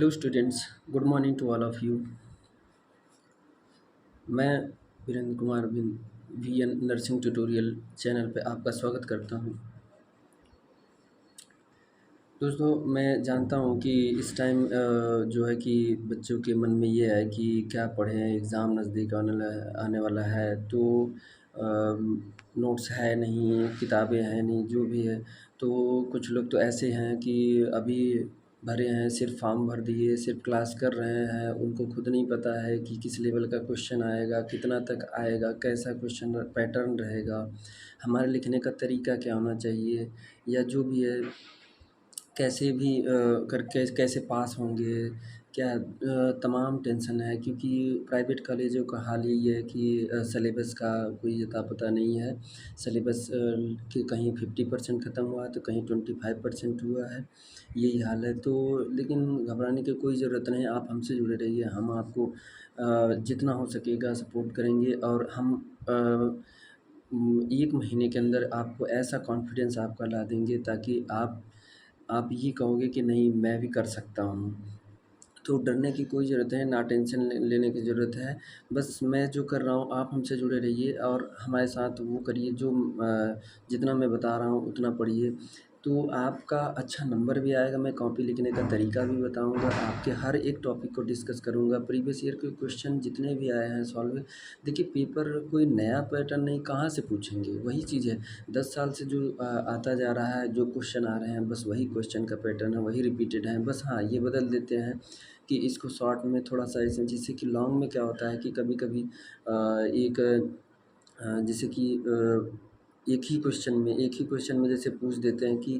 Hello students, good morning to all of you. मैं Virendra Kumar VN nursing tutorial channel पे आपका स्वागत करता हूँ। दोस्तों, मैं जानता हूँ कि इस टाइम जो है कि बच्चों के मन में ये है कि क्या पढ़ें, एग्ज़ाम नज़दीक आने वाला है तो नोट्स है नहीं, किताबें हैं नहीं, जो भी है। तो कुछ लोग तो ऐसे हैं कि अभी भरे हैं, सिर्फ़ फॉर्म भर दिए, सिर्फ़ क्लास कर रहे हैं, उनको खुद नहीं पता है कि किस लेवल का क्वेश्चन आएगा, कितना तक आएगा, कैसा क्वेश्चन पैटर्न रहेगा, हमारे लिखने का तरीका क्या होना चाहिए, या जो भी है कैसे भी करके कैसे पास होंगे, क्या तमाम टेंशन है। क्योंकि प्राइवेट कॉलेजों का हाल यही है कि सिलेबस का कोई अता पता नहीं है। सिलेबस कि कहीं 50% ख़त्म हुआ है तो कहीं 25% हुआ है, यही हाल है। तो लेकिन घबराने की कोई ज़रूरत नहीं, आप हमसे जुड़े रहिए, हम आपको जितना हो सकेगा सपोर्ट करेंगे। और हम 1 महीने के अंदर आपको ऐसा कॉन्फिडेंस आपका ला देंगे ताकि आप ये कहोगे कि नहीं, मैं भी कर सकता हूँ। तो डरने की कोई ज़रूरत है ना, टेंशन लेने की ज़रूरत है। बस मैं जो कर रहा हूँ आप हमसे जुड़े रहिए और हमारे साथ वो करिए जो जितना मैं बता रहा हूँ उतना पढ़िए, तो आपका अच्छा नंबर भी आएगा। मैं कॉपी लिखने का तरीका भी बताऊँगा, आपके हर एक टॉपिक को डिस्कस करूँगा। प्रीवियस ईयर के क्वेश्चन जितने भी आए हैं सॉल्व, देखिए पेपर कोई नया पैटर्न नहीं, कहाँ से पूछेंगे, वही चीज़ है। 10 साल से जो आता जा रहा है, जो क्वेश्चन आ रहे हैं बस वही क्वेश्चन का पैटर्न है, वही रिपीटेड है। बस हाँ, ये बदल देते हैं कि इसको शॉर्ट में थोड़ा-सा ऐसे, जैसे कि लॉन्ग में क्या होता है कि कभी-कभी एक जैसे कि एक ही क्वेश्चन में जैसे पूछ देते हैं कि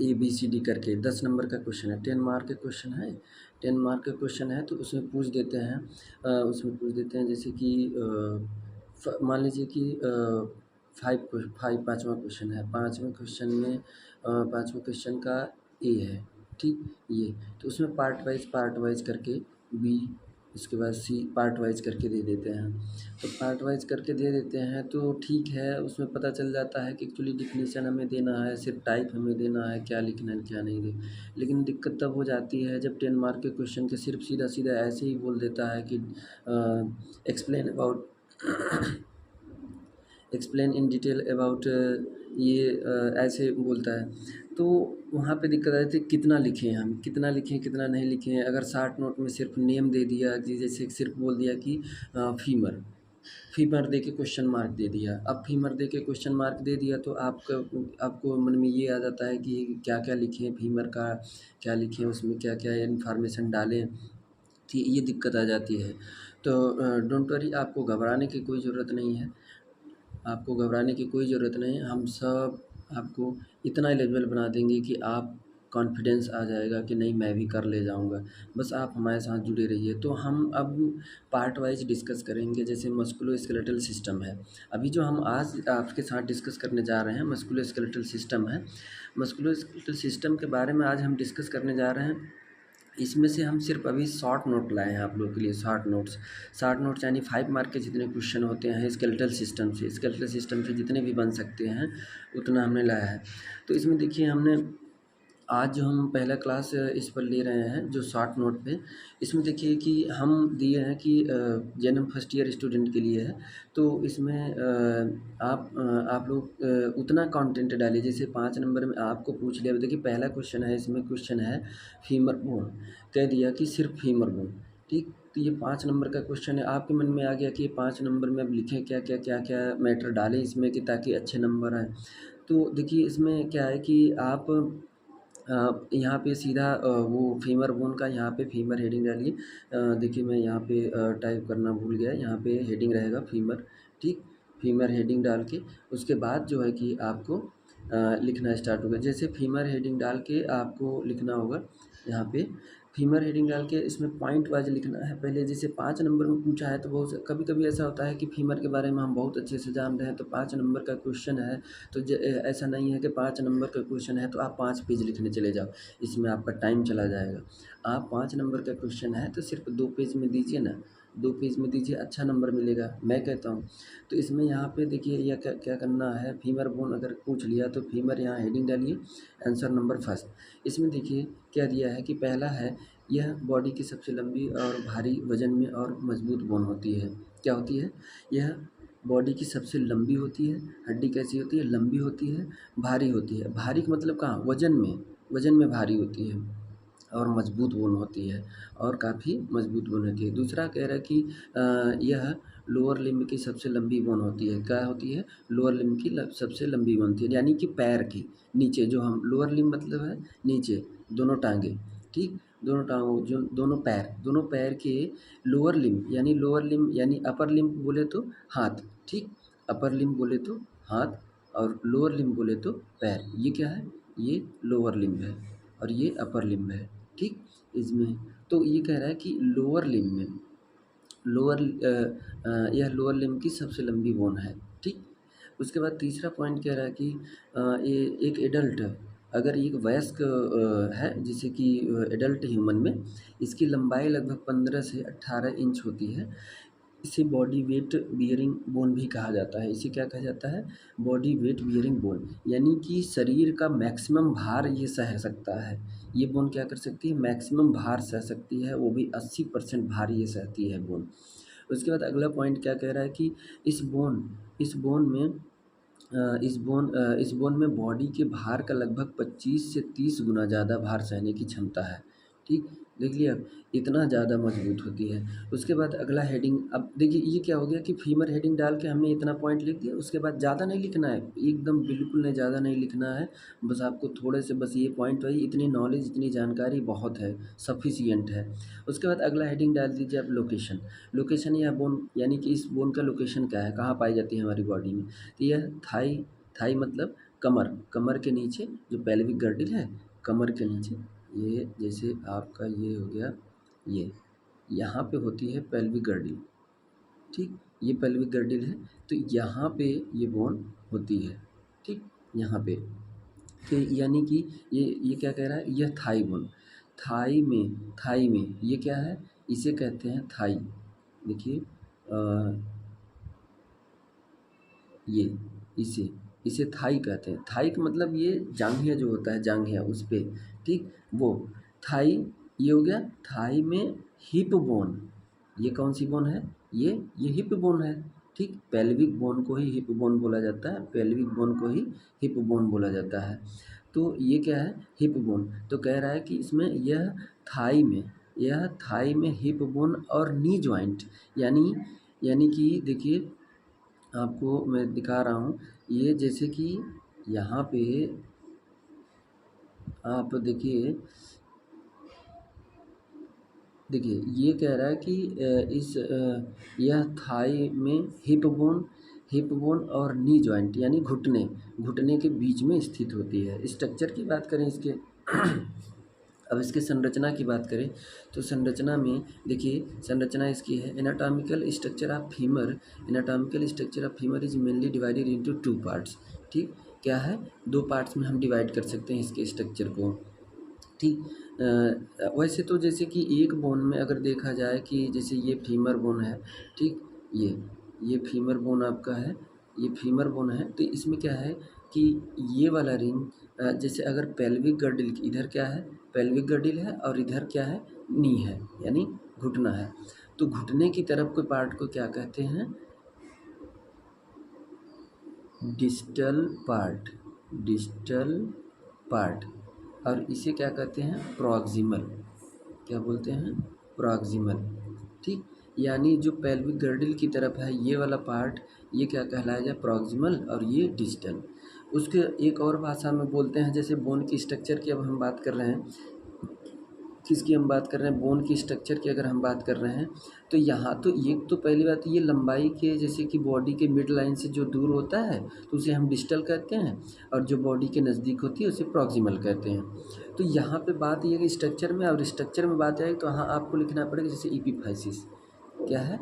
ABCD करके 10 नंबर का क्वेश्चन है, 10 मार्क का क्वेश्चन है, 10 मार्क का क्वेश्चन है, तो उसमें पूछ देते हैं जैसे कि मान लीजिए कि 5 पाँचवां क्वेश्चन है, पाँचवें क्वेश्चन का ए है, ठीक? ये तो उसमें पार्ट वाइज़ करके बी, उसके बाद सी पार्ट वाइज़ करके दे देते हैं। तो पार्ट वाइज़ करके दे देते हैं तो ठीक है, उसमें पता चल जाता है कि एक्चुअली डेफिनेशन हमें देना है, सिर्फ टाइप हमें देना है, क्या लिखना है क्या नहीं। लेकिन दिक्कत तब हो जाती है जब 10 मार्क के क्वेश्चन के सिर्फ सीधा-सीधा ऐसे ही बोल देता है कि explain about explain in detail about, ये ऐसे बोलता है। तो वहाँ पे दिक्कत आ जाती है, कितना लिखें हम, कितना लिखें, कितना नहीं लिखें। अगर शॉर्ट नोट में सिर्फ नेम दे दिया कि जैसे सिर्फ बोल दिया कि फीमर, फीमर दे के क्वेश्चन मार्क दे दिया। अब फीमर दे के क्वेश्चन मार्क दे दिया तो आपको मन में ये आ जाता है कि क्या-क्या लिखें, फीमर का क्या लिखें, उसमें क्या-क्या इन्फॉर्मेशन डालें, तो ये दिक्कत आ जाती है। तो डोंट वरी, आपको घबराने की कोई ज़रूरत नहीं है। आपको घबराने की कोई ज़रूरत नहीं है, हम सब आपको इतना एलिजिबल बना देंगे कि आप कॉन्फिडेंस आ जाएगा कि नहीं, मैं भी कर ले जाऊँगा। बस आप हमारे साथ जुड़े रहिए। तो हम अब पार्ट वाइज़ डिस्कस करेंगे। जैसे मस्कुलोस्केलेटल सिस्टम है। अभी जो हम आज आपके साथ डिस्कस करने जा रहे हैं मस्कुलोस्केलेटल सिस्टम है। मस्कुलोस्केलेटल सिस्टम के बारे में आज हम डिस्कस करने जा रहे हैं। इसमें से हम सिर्फ अभी शॉर्ट नोट लाए हैं आप लोगों के लिए। शॉर्ट नोट्स यानी 5 मार्क के जितने क्वेश्चन होते हैं स्केलेटल सिस्टम से जितने भी बन सकते हैं उतना हमने लाया है। तो इसमें देखिए, हमने आज जो हम पहला क्लास इस पर ले रहे हैं जो शॉर्ट नोट पे, इसमें देखिए कि हम दिए हैं कि जेएनएम फर्स्ट ईयर स्टूडेंट के लिए है। तो इसमें आप लोग उतना कंटेंट डालिए। जैसे 5 नंबर में आपको पूछ लिया, देखिए पहला क्वेश्चन है, इसमें क्वेश्चन है फीमर बोन, कह दिया कि सिर्फ फीमर बोन, ठीक? तो ये 5 नंबर का क्वेश्चन है। आपके मन में आ गया कि ये 5 नंबर में अब लिखें क्या-क्या मैटर डालें इसमें कि ताकि अच्छे नंबर आएँ। तो देखिए इसमें क्या है कि आप यहाँ पे सीधा वो फीमर बोन का यहाँ पे फीमर हेडिंग डालिए। देखिए मैं यहाँ पे टाइप करना भूल गया, यहाँ पे हेडिंग रहेगा फीमर, ठीक? फीमर हेडिंग डाल के उसके बाद जो है कि आपको लिखना स्टार्ट होगा। जैसे फीमर हेडिंग डाल के आपको लिखना होगा यहाँ पे, फीमर हेडिंग डाल के इसमें पॉइंट वाइज़ लिखना है। पहले जैसे 5 नंबर में पूछा है तो बहुत कभी-कभी ऐसा होता है कि फीमर के बारे में हम बहुत अच्छे से जान रहे हैं, तो 5 नंबर का क्वेश्चन है, तो ऐसा नहीं है कि 5 नंबर का क्वेश्चन है तो आप 5 पेज लिखने चले जाओ, इसमें आपका टाइम चला जाएगा। आप 5 नंबर का क्वेश्चन है तो सिर्फ 2 पेज में दीजिए ना, 2 पेज में दीजिए, अच्छा नंबर मिलेगा, मैं कहता हूँ। तो इसमें यहाँ पे देखिए यह क्या क्या करना है, फीमर बोन अगर पूछ लिया तो फीमर यहाँ हेडिंग डालिए, आंसर नंबर फर्स्ट। इसमें देखिए क्या दिया है कि पहला है, यह बॉडी की सबसे लंबी और भारी, वजन में और मजबूत बोन होती है। क्या होती है? यह बॉडी की सबसे लंबी होती है। हड्डी कैसी होती है? लंबी होती है, भारी होती है। भारी का मतलब कहाँ? वजन में भारी होती है और मजबूत बोन होती है, और काफ़ी मजबूत बोन होती है। दूसरा कह रहा है कि यह लोअर लिम्ब की सबसे लंबी बोन होती है। क्या होती है? लोअर लिम्ब की सबसे लंबी बोन होती है, यानी कि पैर की नीचे, जो हम लोअर लिम्ब मतलब है नीचे, दोनों टांगे, ठीक, दोनों टांगों, जो दोनों पैर के लोअर लिम्ब यानी अपर लिम्ब बोले तो हाथ, ठीक, अपर लिम्ब बोले तो हाथ, और लोअर लिम्ब बोले तो पैर। ये क्या है? ये लोअर लिम्ब है और ये अपर लिम्ब है, ठीक। इसमें तो ये कह रहा है कि लोअर लिम्ब में यह लोअर लिम्ब की सबसे लंबी बोन है, ठीक। उसके बाद तीसरा पॉइंट कह रहा है कि ये एक एडल्ट, अगर एक वयस्क है, जैसे कि एडल्ट ह्यूमन में, इसकी लंबाई लगभग 15 से 18 इंच होती है। इसे बॉडी वेट बियरिंग बोन भी कहा जाता है। इसे क्या कहा जाता है? बॉडी वेट बियरिंग बोन, यानी कि शरीर का मैक्सिमम भार ये सह सकता है। ये बोन क्या कर सकती है? मैक्सिमम भार सह सकती है, वो भी 80% भार ये सहती है बोन। उसके बाद अगला पॉइंट क्या कह रहा है कि इस बोन में बॉडी के भार का लगभग 25 से 30 गुना ज़्यादा भार सहने की क्षमता है, ठीक। देख लिया, इतना ज़्यादा मजबूत होती है। उसके बाद अगला हेडिंग, अब देखिए ये क्या हो गया कि फीमर हेडिंग डाल के हमने इतना पॉइंट लिख दिया। उसके बाद ज़्यादा नहीं लिखना है, एकदम बिल्कुल नहीं, ज़्यादा नहीं लिखना है। बस आपको थोड़े से, बस ये पॉइंट वही, इतनी नॉलेज, इतनी जानकारी बहुत है, सफिशिएंट है। उसके बाद अगला हेडिंग डाल दीजिए आप लोकेशन। लोकेशन या बोन, यानी कि इस बोन का लोकेशन क्या है, कहाँ पाई जाती है हमारी बॉडी में। तो यह थाई मतलब कमर के नीचे, जो पेल्विक गर्डिल है, कमर के नीचे, ये जैसे आपका ये हो गया, ये यहाँ पे होती है पेल्विक गर्डिल, ठीक। ये पेल्विक गर्डिल है, तो यहाँ पे ये बोन होती है, ठीक, यहाँ पे। तो यानी कि ये क्या कह रहा है? यह थाई बोन, थाई में ये क्या है? इसे कहते हैं थाई। देखिए ये इसे इसे थाई कहते हैं। थाई का मतलब ये जांघिया जो होता है, जांघिया उस पे, ठीक, वो थाई। ये हो गया थाई में हिप बोन। ये कौन सी बोन है? ये हिप बोन है, ठीक। पेल्विक बोन को ही हिप बोन बोला जाता है, पेल्विक बोन को ही हिप बोन बोला जाता है। तो ये क्या है? Hip bone. तो कह रहा है कि इसमें यह थाई में हिप बोन और नी जॉइंट, यानी कि देखिए, आपको मैं दिखा रहा हूँ, ये जैसे कि यहाँ पे आप देखिए ये कह रहा है कि यह थाई में हिप बोन और नी जॉइंट, यानी घुटने के बीच में स्थित होती है। स्ट्रक्चर की बात करें इसके अब इसके संरचना की बात करें तो संरचना में देखिए, संरचना इसकी है, anatomical structure of femur is mainly divided into 2 parts, ठीक। क्या है? 2 पार्ट्स में हम डिवाइड कर सकते हैं इसके स्ट्रक्चर को, ठीक। वैसे तो जैसे कि एक बोन में अगर देखा जाए कि जैसे ये फीमर बोन है, ठीक, ये फीमर बोन आपका है, ये फीमर बोन है। तो इसमें क्या है कि ये वाला रिंग, जैसे अगर पेल्विक गर्डिल इधर क्या है? पेल्विक गर्डिल है, और इधर क्या है? नी है, यानी घुटना है। तो घुटने की तरफ के पार्ट को क्या कहते हैं? डिस्टल पार्ट, और इसे क्या कहते हैं? प्रॉक्सिमल। क्या बोलते हैं? प्रॉक्सिमल, ठीक। यानी जो पेल्विक गर्डिल की तरफ है ये वाला पार्ट, ये क्या कहलाएगा? प्रॉक्सिमल, और ये डिस्टल। उसके एक और भाषा में बोलते हैं, जैसे बोन की स्ट्रक्चर की अब हम बात कर रहे हैं, किसकी हम बात कर रहे हैं? बोन की स्ट्रक्चर की अगर हम बात कर रहे हैं, तो यहाँ तो ये तो पहली बात, ये लंबाई के, जैसे कि बॉडी के मिड लाइन से जो दूर होता है तो उसे हम डिस्टल कहते हैं, और जो बॉडी के नज़दीक होती है उसे प्रॉक्सिमल कहते हैं। तो यहाँ पे बात ये है कि स्ट्रक्चर में, और स्ट्रक्चर में बात आएगी तो हाँ आपको लिखना पड़ेगा, जैसे ईपीफाइसिस। क्या है?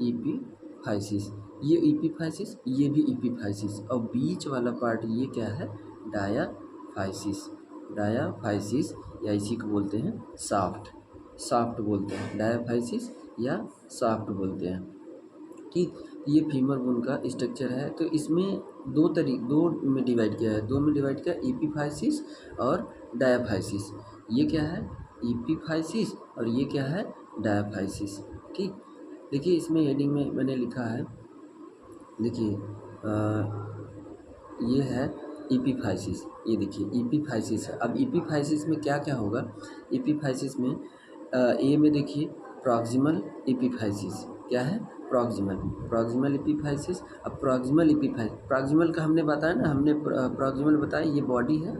ईपीफाइसिस। ये ईपीफाइसिस, ये भी ईपीफाइसिस, और बीच वाला पार्ट ये क्या है? डायाफाइसिस, या इसी को बोलते हैं शाफ्ट बोलते हैं, डायाफाइसिस या शाफ्ट बोलते हैं। ठीक, ये फीमर बोन का स्ट्रक्चर है। तो इसमें दो में डिवाइड किया है, दो में डिवाइड किया, एपिफाइसिस और डायाफाइसिस। ये क्या है? एपिफाइसिस, और ये क्या है? डायाफाइसिस। ठीक, देखिए इसमें हेडिंग में मैंने लिखा है, देखिए ये है एपिफाइसिस। ये देखिए एपिफाइसिस है। अब एपिफाइसिस में क्या क्या होगा? एपिफाइसिस में ए में देखिए प्रॉक्सिमल एपिफाइसिस। क्या है? Proximal epiphysis. अब प्रॉक्सिमल का हमने बताया ना, हमने प्रॉक्सिमल बताया, ये बॉडी है।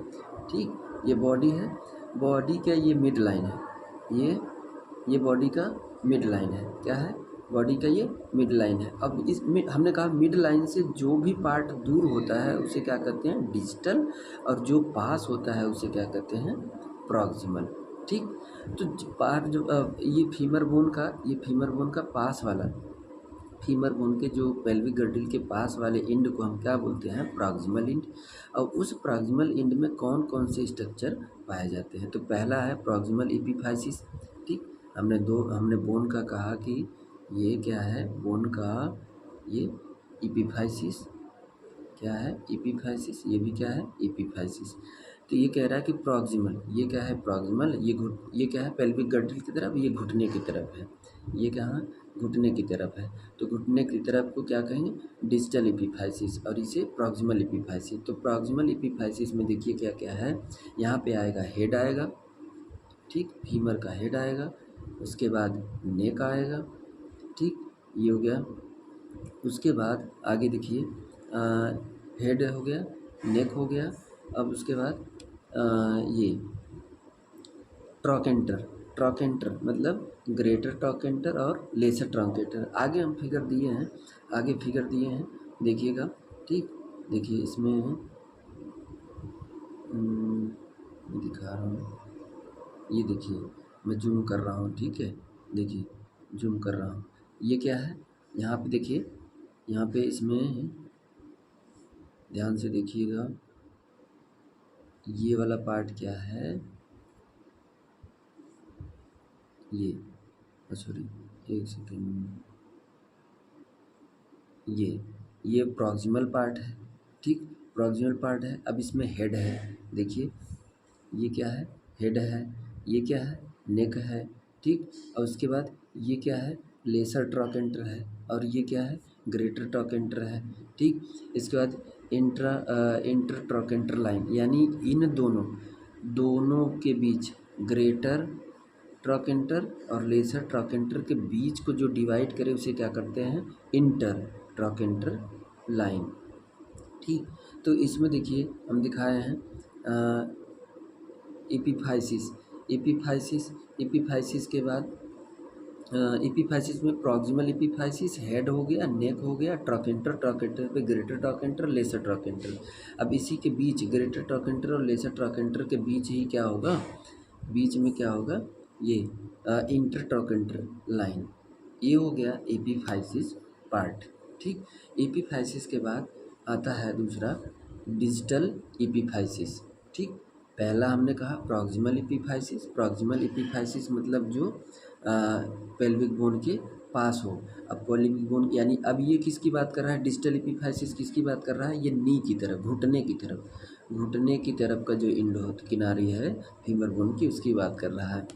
ठीक, ये बॉडी है, बॉडी का ये मिड लाइन है, ये बॉडी का मिड लाइन है। क्या है? बॉडी का ये मिड लाइन है। अब इस मिड, हमने कहा मिड लाइन से जो भी पार्ट दूर होता है उसे क्या कहते हैं? डिजिटल, और जो पास होता है उसे क्या कहते हैं? प्रॉक्सिमल। ठीक, तो पार्ट जो ये फीमर बोन का पास वाला, फीमर बोन के जो पेल्विक गर्डल के पास वाले एंड को हम क्या बोलते हैं? Proximal and. और उस प्रॉक्सिमल एंड में कौन कौन से स्ट्रक्चर पाए जाते हैं? तो पहला है प्रॉक्सिमल एपिफाइसिस। ठीक, हमने बोन का कहा कि ये क्या है? बोन का ये एपिफाइसिस। क्या है? एपिफाइसिस। ये भी क्या है? एपिफाइसिस। तो ये कह रहा है कि प्रॉक्सिमल, ये क्या है? प्रॉक्सिमल, ये क्या है? पेल्विक गर्डल की तरफ, ये घुटने की तरफ है। ये कहाँ? घुटने की तरफ है। तो घुटने की तरफ को क्या कहेंगे? डिजिटल एपिफाइसिस, और इसे प्रॉक्सिमल एपिफाइसिस। तो प्रॉक्सिमल एपिफाइसिस में देखिए क्या क्या है? यहाँ पे आएगा, हेड आएगा। ठीक, फीमर का हेड आएगा, उसके बाद नेक आएगा। ठीक, ये हो गया। उसके बाद आगे देखिए, हेड हो गया, नेक हो गया। अब उसके बाद ये ट्रॉकेंटर। ट्रॉकेंटर मतलब ग्रेटर ट्रॉकेंटर और लेसर ट्रॉकेंटर। आगे हम फिगर दिए हैं, आगे फिगर दिए हैं, देखिएगा। ठीक, देखिए इसमें मैं दिखा रहा हूँ, ये देखिए, मैं जूम कर रहा हूँ। ठीक है, देखिए जूम कर रहा हूँ। ये क्या है? यहाँ पे देखिए, यहाँ पे इसमें ध्यान से देखिएगा, ये वाला पार्ट क्या है? ये, सॉरी, एक सेकेंड, ये प्रॉक्सिमल पार्ट है। ठीक, प्रॉक्सिमल पार्ट है। अब इसमें हेड है, देखिए ये क्या है? हेड है। ये क्या है? नेक है। ठीक, और उसके बाद ये क्या है? लेसर ट्रॉकेंटर है, और ये क्या है? ग्रेटर ट्रॉकेंटर है। ठीक, इसके बाद इंटर ट्रॉकेंटर लाइन, यानी इन दोनों के बीच, ग्रेटर ट्रॉकेंटर और लेसर ट्रॉकेंटर के बीच को जो डिवाइड करे उसे क्या करते हैं? Inter ट्रॉकेंटर line. ठीक, तो इसमें देखिए हम दिखाए हैं एपिफाइसिस। एपिफाइसिस के बाद एपिफाइसिस में प्रॉक्सिमल एपिफाइसिस, हेड हो गया, नेक हो गया, ट्रॉकेंटर पे ग्रेटर ट्रॉकेंटर, लेसर ट्रॉकेंटर। अब इसी के बीच, ग्रेटर ट्रॉकेंटर और लेसर ट्रॉकेंटर के बीच ही क्या होगा? बीच में क्या होगा? ये इंटर ट्रॉकेंटर लाइन। ये हो गया एपिफाइसिस पार्ट। ठीक, एपिफाइसिस के बाद आता है दूसरा डिजिटल एपिफाइसिस। ठीक, पहला हमने कहा प्रॉक्सिमल एपिफाइसिस मतलब जो पेल्विक बोन के पास हो। अब पेल्विक बोन यानी, अब ये किसकी बात कर रहा है? डिजिटल एपिफाइसिस किसकी बात कर रहा है? ये नी की तरफ, घुटने की तरफ का जो इंड हो, किनारी है फीमर बोन की, उसकी बात कर रहा है।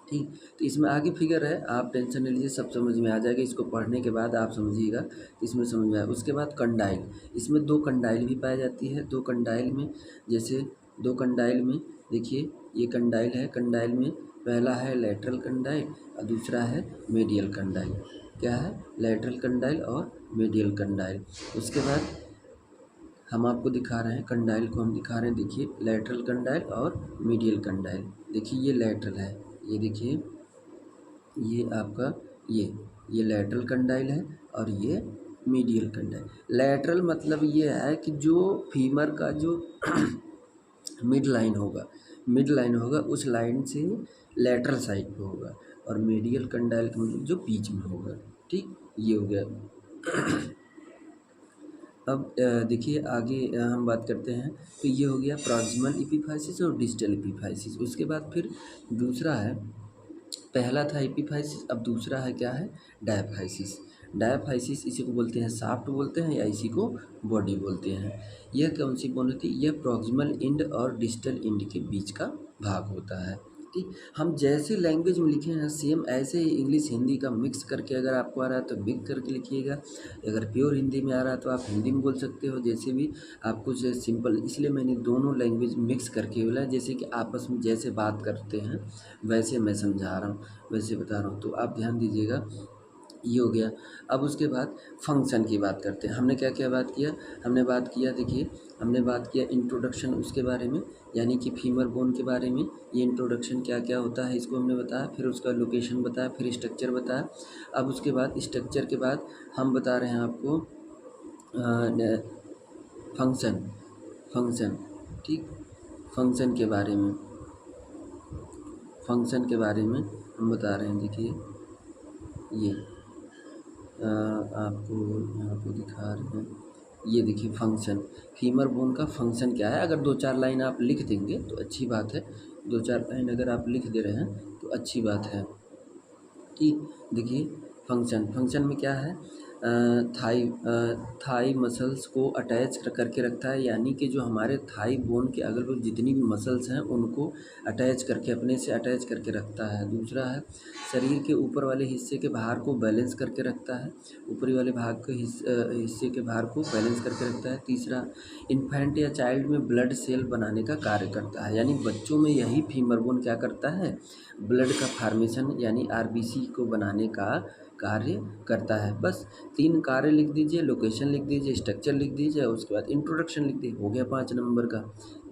ठीक, तो इसमें आगे फिगर है, आप टेंशन नहीं लीजिए, सब समझ में आ जाएगा। इसको पढ़ने के बाद आप समझिएगा, इसमें समझ में आएगा। उसके बाद कंडाइल, इसमें दो कंडाइल भी पाई जाती है। दो कंडाइल में, जैसे दो कंडाइल में देखिए, ये कंडाइल है, कंडाइल में पहला है लैटरल कंडाइल और दूसरा है मीडियल कंडाइल। क्या है? लैटरल कंडाइल और मीडियल कंडाइल। उसके बाद हम आपको दिखा रहे हैं, कंडाइल को हम दिखा रहे हैं, देखिए लैटरल कंडाइल और मीडियल कंडाइल। देखिए ये लैटरल है, ये देखिए, ये आपका ये लैटरल कंडाइल है, और ये मीडियल कंडाइल। लैटरल मतलब ये है कि जो फीमर का जो मिड लाइन होगा उस लाइन से लैटरल साइड पे होगा, और मीडियल कंडाइल का मतलब जो बीच में होगा। ठीक, ये हो गया। अब देखिए आगे हम बात करते हैं। तो ये हो गया प्रॉक्सिमल एपिफाइसिस और डिजिटल एपिफाइसिस। उसके बाद फिर दूसरा है पहला था एपिफाइसिस, अब दूसरा है क्या है, डायाफाइसिस। डायाफाइसिस इसी को बोलते हैं शाफ्ट बोलते हैं या इसी को बॉडी बोलते हैं। यह कौन सी बोन होती है, यह प्रॉक्सिमल इंड और डिस्टल इंड के बीच का भाग होता है। ठीक, हम जैसे लैंग्वेज में लिखे हैं सेम ऐसे ही इंग्लिश हिंदी का मिक्स करके अगर आपको आ रहा है तो मिक्स करके लिखिएगा, अगर प्योर हिंदी में आ रहा है तो आप हिंदी में बोल सकते हो, जैसे भी आपको जो सिंपल, इसलिए मैंने दोनों लैंग्वेज मिक्स करके बोला, जैसे कि आपस में जैसे बात करते हैं वैसे मैं समझा रहा हूँ, वैसे बता रहा हूँ, तो आप ध्यान दीजिएगा। ये हो गया। अब उसके बाद फंक्शन की बात करते हैं। हमने क्या क्या बात किया, हमने बात किया, देखिए हमने बात किया इंट्रोडक्शन उसके बारे में, यानी कि फीमर बोन के बारे में, ये इंट्रोडक्शन क्या क्या होता है इसको हमने बताया, फिर उसका लोकेशन बताया, फिर स्ट्रक्चर बताया। अब उसके बाद स्ट्रक्चर के बाद हम बता रहे हैं आपको फंक्शन, फंक्शन, ठीक, फंक्शन के बारे में, फंक्शन के बारे में हम बता रहे हैं। देखिए ये आपको यहाँ पे दिखा रहे हैं, ये देखिए फंक्शन, फीमर बोन का फंक्शन क्या है। अगर 2-4 लाइन आप लिख देंगे तो अच्छी बात है, 2-4 लाइन अगर आप लिख दे रहे हैं तो अच्छी बात है। ठीक, देखिए फंक्शन, फंक्शन में क्या है, थाई मसल्स को अटैच करके रखता है, यानी कि जो हमारे थाई बोन के अगल बगल जितनी भी मसल्स हैं उनको अटैच करके, अपने से अटैच करके रखता है। दूसरा है शरीर के ऊपर वाले हिस्से के भार को बैलेंस करके रखता है, ऊपरी वाले भाग के हिस्से के भार को बैलेंस करके रखता है। तीसरा, इन्फेंट या चाइल्ड में ब्लड सेल बनाने का कार्य करता है, यानी बच्चों में यही फीमर बोन क्या करता है, ब्लड का फार्मेशन यानी आरबीसी को बनाने का कार्य करता है। बस 3 कार्य लिख दीजिए, लोकेशन लिख दीजिए, स्ट्रक्चर लिख दीजिए, उसके बाद इंट्रोडक्शन लिख दीजिए, हो गया 5 नंबर का।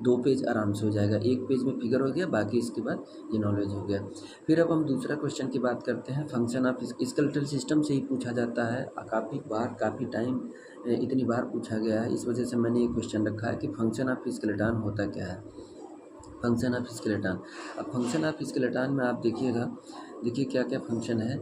2 पेज आराम से हो जाएगा, 1 पेज में फिगर हो गया, बाकी इसके बाद ये नॉलेज हो गया। फिर अब हम दूसरा क्वेश्चन की बात करते हैं, फंक्शन ऑफ स्केलेटल सिस्टम से ही पूछा जाता है, काफ़ी बार, काफ़ी टाइम, इतनी बार पूछा गया है, इस वजह से मैंने ये क्वेश्चन रखा है कि फंक्शन ऑफ स्केलेटन होता क्या है, फंक्शन ऑफ स्केलेटन। अब फंक्शन ऑफ स्केलेटन में आप देखिएगा, देखिए क्या क्या फंक्शन है।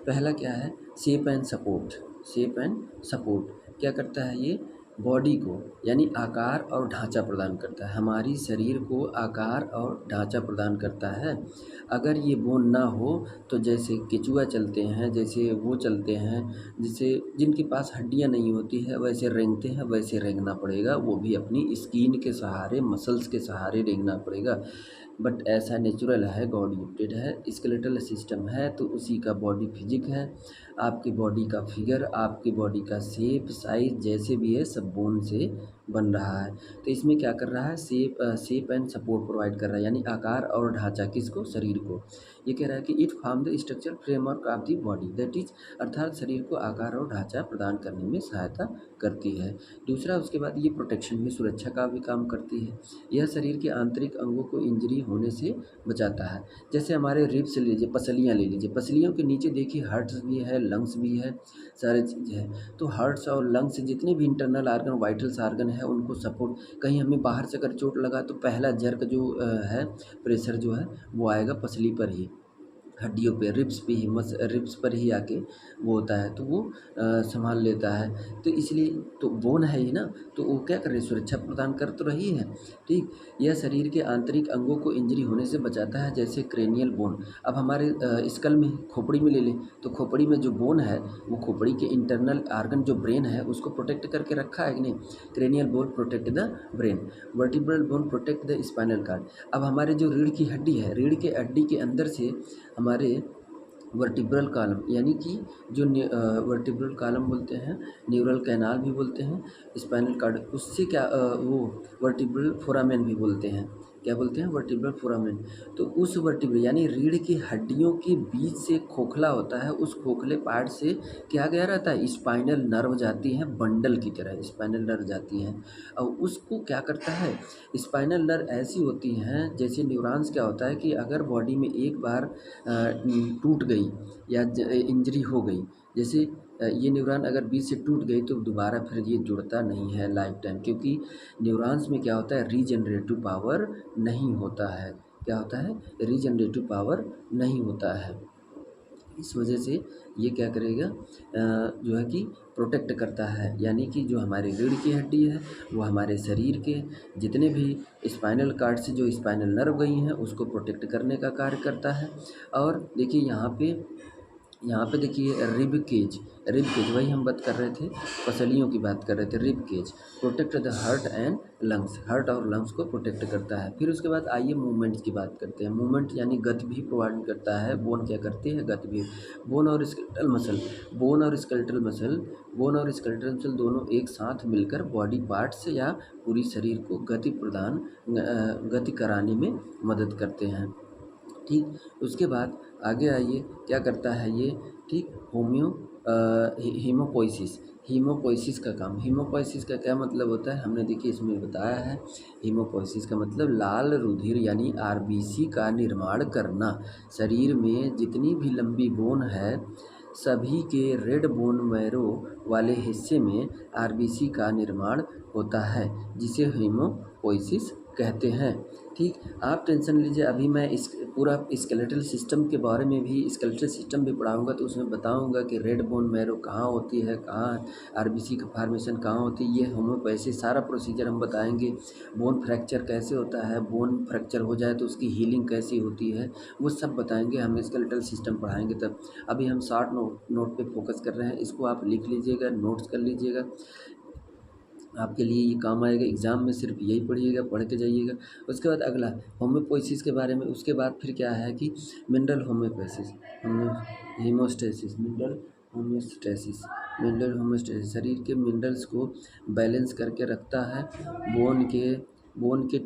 पहला क्या है, shape and support, shape and support क्या करता है, ये बॉडी को यानी आकार और ढांचा प्रदान करता है, हमारी शरीर को आकार और ढांचा प्रदान करता है। अगर ये बोन ना हो तो जैसे केचुआ चलते हैं, जैसे वो चलते हैं, जैसे जिनके पास हड्डियां नहीं होती है वैसे रेंगते हैं, वैसे रेंगना पड़ेगा, वो भी अपनी स्किन के सहारे, मसल्स के सहारे रेंगना पड़ेगा। बट ऐसा नेचुरल है, गॉड गिफ्टेड है, स्केलेटल सिस्टम है तो उसी का बॉडी फिजिक है। आपकी बॉडी का फिगर, आपकी बॉडी का शेप, साइज जैसे भी है सब बोन से बन रहा है। तो इसमें क्या कर रहा है, शेप एंड सपोर्ट प्रोवाइड कर रहा है, यानी आकार और ढांचा, किसको, शरीर को। ये कह रहा है कि it form the structure framework of the body, that is, अर्थात शरीर को आकार और ढांचा प्रदान करने में सहायता करती है। दूसरा, उसके बाद ये प्रोटेक्शन में, सुरक्षा का भी काम करती है। यह शरीर के आंतरिक अंगों को इंजरी होने से बचाता है। जैसे हमारे रिब्स ले लीजिए, पसलियाँ ले लीजिए, पसलियों के नीचे देखिए हार्ट्स भी है, लंग्स भी है, सारे चीज़ है। तो हार्ट्स और लंग्स जितने भी इंटरनल आर्गन, वाइटल्स आर्गन है, उनको सपोर्ट, कहीं हमें बाहर से अगर चोट लगा तो पहला जर्क जो है, प्रेशर जो है वो आएगा पसली पर ही, हड्डियों पे, रिब्स पे ही, रिब्स पर ही आके वो होता है, तो वो संभाल लेता है। तो इसलिए तो बोन है ही ना, तो वो क्या कर रही है, सुरक्षा प्रदान कर तो रही है। ठीक, यह शरीर के आंतरिक अंगों को इंजरी होने से बचाता है, जैसे क्रेनियल बोन। अब हमारे स्कल में, खोपड़ी में ले लें तो खोपड़ी में जो बोन है वो खोपड़ी के इंटरनल आर्गन जो ब्रेन है उसको प्रोटेक्ट करके रखा है कि नहीं, cranial bone protect the brain, vertebral bone protect the spinal cord. अब हमारे जो रीढ़ की हड्डी है, रीढ़ के हड्डी के अंदर से हमारे वर्टिब्रल कॉलम, यानी कि जो वर्टिब्रल कॉलम बोलते हैं, न्यूरल कैनाल भी बोलते हैं, स्पाइनल कार्ड, उससे क्या वो वर्टिब्रल फोरामेन भी बोलते हैं, क्या बोलते हैं, वर्टिब्रल फोरामेन। तो उस वर्टिब्रल यानी रीढ़ की हड्डियों के बीच से खोखला होता है, उस खोखले पार्ट से क्या गया रहता है, स्पाइनल नर्व जाती हैं, बंडल की तरह स्पाइनल नर्व जाती हैं, और उसको क्या करता है, स्पाइनल नर्व ऐसी होती हैं, जैसे न्यूरॉन्स, क्या होता है कि अगर बॉडी में एक बार टूट गई या इंजरी हो गई, जैसे ये न्यूरॉन अगर बीच से टूट गई तो दोबारा फिर ये जुड़ता नहीं है लाइफ टाइम, क्योंकि न्यूरॉन्स में क्या होता है, रीजनरेटिव पावर नहीं होता है, क्या होता है, रीजनरेटिव पावर नहीं होता है। इस वजह से ये क्या करेगा, जो है कि प्रोटेक्ट करता है, यानी कि जो हमारे रीढ़ की हड्डी है वो हमारे शरीर के जितने भी स्पाइनल कार्ड से जो स्पाइनल नर्व गई हैं उसको प्रोटेक्ट करने का कार्य करता है। और देखिए यहाँ पे देखिए रिब केज वही हम बात कर रहे थे, पसलियों की बात कर रहे थे। Rib cage protect the heart and lungs, heart और लंग्स को प्रोटेक्ट करता है। फिर उसके बाद आइए मूवमेंट्स की बात करते हैं। मूवमेंट यानी गति भी प्रोवाइड करता है। बोन क्या करती है, गति भी। बोन और स्केलेटल मसल बोन और स्केलेटल मसल बोन और स्केलेटल मसल दोनों एक साथ मिलकर बॉडी पार्ट्स या पूरी शरीर को गति कराने में मदद करते हैं। ठीक, उसके बाद आगे आइए क्या करता है ये, ठीक, हीमोपोइसिस हीमोपोइसिस का काम। हीमोपोइसिस का क्या मतलब होता है, हमने देखिए इसमें बताया है। हीमोपोइसिस का मतलब लाल रुधिर यानी आरबीसी का निर्माण करना। शरीर में जितनी भी लंबी बोन है सभी के रेड बोन मैरो वाले हिस्से में आरबीसी का निर्माण होता है, जिसे हीमोपोइसिस कहते हैं। ठीक, आप टेंशन लीजिए, अभी मैं इस पूरा स्केलेटल सिस्टम के बारे में भी, स्केलेटल सिस्टम भी पढ़ाऊँगा तो उसमें बताऊँगा कि रेड बोन मैरो कहाँ होती है, कहाँ आरबीसी का फॉर्मेशन कहाँ होती है, ये होम्योपैथी सारा प्रोसीजर हम बताएँगे। बोन फ्रैक्चर कैसे होता है, बोन फ्रैक्चर हो जाए तो उसकी हीलिंग कैसी होती है, वो सब बताएँगे हम, स्केलेटल सिस्टम पढ़ाएँगे तब। अभी हम शॉर्ट नोट पे फोकस कर रहे हैं, इसको आप लिख लीजिएगा, नोट्स कर लीजिएगा, आपके लिए ये काम आएगा। एग्ज़ाम में सिर्फ यही पढ़िएगा, पढ़ के जाइएगा। उसके बाद अगला होम्योपोइसिस के बारे में, उसके बाद फिर क्या है कि मिनरल होम्योपैथिस हीमोस्टेसिस मिनरल होम्योस्टेसिस शरीर के मिनरल्स को बैलेंस करके रखता है। बोन के बोन के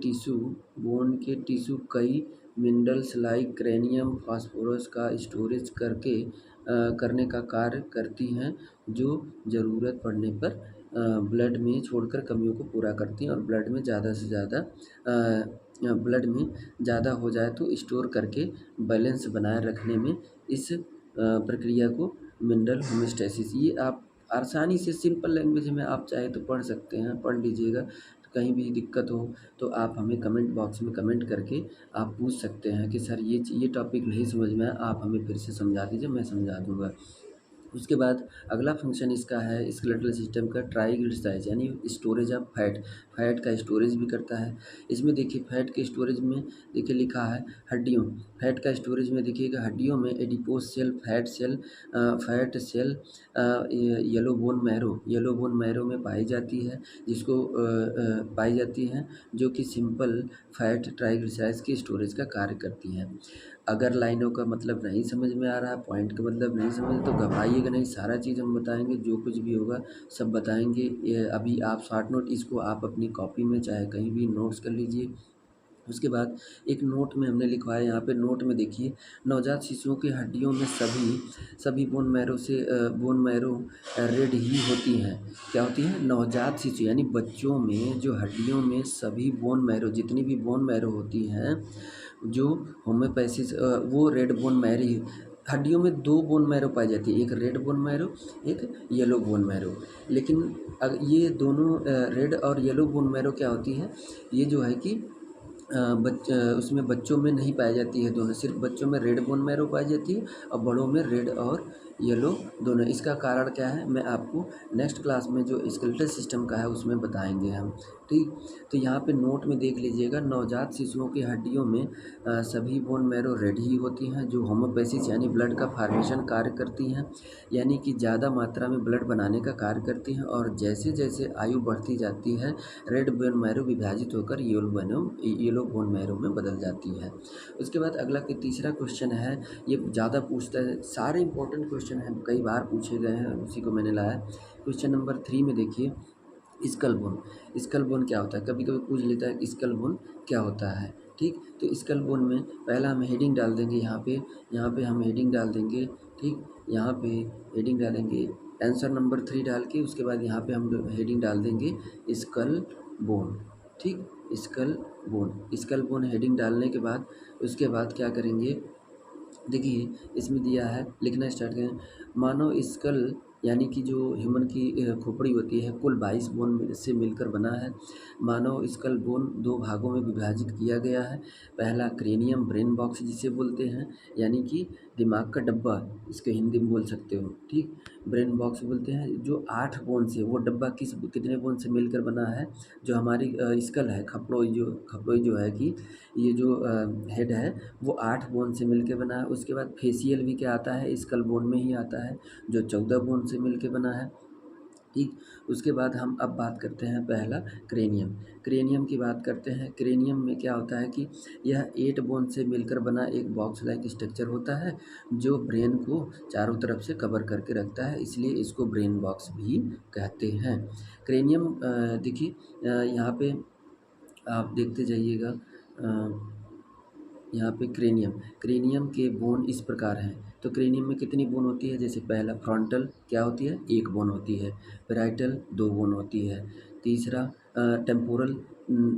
टिश्यू कई मिनरल्स लाइक क्रैनियम फास्फोरस का स्टोरेज करने का कार्य करती हैं, जो ज़रूरत पड़ने पर ब्लड में छोड़कर कमियों को पूरा करती हैं, और ब्लड में ज़्यादा हो जाए तो स्टोर करके बैलेंस बनाए रखने में इस प्रक्रिया को मिनरल होम्योस्टेसिस, ये आप आसानी से सिंपल लैंग्वेज में आप चाहे तो पढ़ सकते हैं, पढ़ लीजिएगा। कहीं भी दिक्कत हो तो आप हमें कमेंट बॉक्स में कमेंट करके आप पूछ सकते हैं कि सर ये टॉपिक नहीं समझ में आया, आप हमें फिर से समझा दीजिए, मैं समझा दूँगा। उसके बाद अगला फंक्शन इसका है स्केलेटल सिस्टम का ट्राइग्लिसराइड यानी स्टोरेज ऑफ फैट का स्टोरेज भी करता है। इसमें देखिए फैट के स्टोरेज में देखिए लिखा है फैट का स्टोरेज में देखिएगा हड्डियों में adipose cell, fat cell yellow bone marrow में पाई जाती है, पाई जाती हैं, जो कि सिंपल फैट ट्राइग्लिसराइड्स के स्टोरेज का कार्य करती हैं। अगर लाइनों का मतलब नहीं समझ में आ रहा है, पॉइंट का मतलब नहीं समझ तो घबराइएगा नहीं, सारा चीज़ हम बताएँगे, जो कुछ भी होगा सब बताएँगे। ये अभी आप शॉर्ट नोट इसको आप अपनी कॉपी में चाहे कहीं भी नोट्स कर लीजिए। उसके बाद एक नोट में हमने लिखवाया, यहाँ पे नोट में देखिए नवजात शिशुओं की हड्डियों में सभी बोन मैरो रेड ही होती हैं। क्या होती हैं? नवजात शिशु यानी बच्चों में जो हड्डियों में सभी बोन मैरो जितनी भी बोन मैरो होती हैं, जो होम्योपैथिस वो रेड बोन मैरी हड्डियों में 2 बोन मैरो पाई जाती है, एक रेड बोन मैरो, एक येलो बोन मैरो। लेकिन ये दोनों रेड और येलो बोन मैरो क्या होती है, ये जो है कि उसमें बच्चों में नहीं पाई जाती है दोनों, सिर्फ बच्चों में रेड बोन मैरो पाई जाती है और बड़ों में रेड और येलो दोनों। इसका कारण क्या है मैं आपको नेक्स्ट क्लास में जो स्केलेटल सिस्टम का है उसमें बताएंगे हम। ठीक, तो यहाँ पे नोट में देख लीजिएगा नवजात शिशुओं की हड्डियों में सभी बोन मैरो रेड ही होती हैं, जो होम्योपैथिस यानी ब्लड का फॉर्मेशन कार्य करती हैं, यानी कि ज़्यादा मात्रा में ब्लड बनाने का कार्य करती हैं। और जैसे जैसे आयु बढ़ती जाती है रेड बोन मैरो विभाजित होकर येलो बोन मैरो में बदल जाती है। उसके बाद अगला कि तीसरा क्वेश्चन है, ये ज़्यादा पूछता है, सारे इंपॉर्टेंट क्वेश्चन हैं, कई बार पूछे गए हैं, उसी को मैंने लाया। क्वेश्चन नंबर 3 में देखिए स्कल बोन क्या होता है, कभी कभी पूछ लेता है स्कल बोन क्या होता है। ठीक, तो स्कल बोन में पहला हम हेडिंग डाल देंगे, यहाँ पे हम हेडिंग डाल देंगे। ठीक, यहाँ पे हेडिंग डालेंगे आंसर नंबर 3 डाल के, उसके बाद यहाँ पे हम हेडिंग डाल देंगे स्कल बोन। ठीक, स्कल बोन हेडिंग डालने के बाद उसके बाद क्या करेंगे, देखिए इसमें दिया है, लिखना स्टार्ट करें। मानव स्कल यानी कि जो ह्यूमन की खोपड़ी होती है कुल 22 बोन से मिलकर बना है। मानव स्कल बोन 2 भागों में विभाजित किया गया है। पहला क्रेनियम ब्रेन बॉक्स जिसे बोलते हैं, यानी कि दिमाग का डब्बा, इसको हिंदी में बोल सकते हो, ठीक। ब्रेन बॉक्स बोलते हैं जो 8 बोन से, वो डब्बा कितने बोन से मिलकर बना है, जो हमारी स्कल है, खपड़ोई जो है कि ये जो हेड है वो 8 बोन से मिलकर बना है। उसके बाद फेशियल भी क्या आता है, स्कल बोन में ही आता है, जो 14 बोन से मिलकर बना है, ठीक। उसके बाद हम अब बात करते हैं पहला क्रेनियम। क्रेनियम की बात करते हैं। क्रेनियम में क्या होता है कि यह 8 बोन से मिलकर बना एक बॉक्स लाइक स्ट्रक्चर होता है, जो ब्रेन को चारों तरफ से कवर करके रखता है, इसलिए इसको ब्रेन बॉक्स भी कहते हैं। क्रेनियम देखिए यहाँ पे आप देखते जाइएगा, यहाँ पे क्रेनियम के बोन इस प्रकार हैं। तो क्रेनियम में कितनी बोन होती है, जैसे पहला फ्रंटल क्या होती है, 1 बोन होती है। पैराइटल 2 बोन होती है। तीसरा टेम्पोरल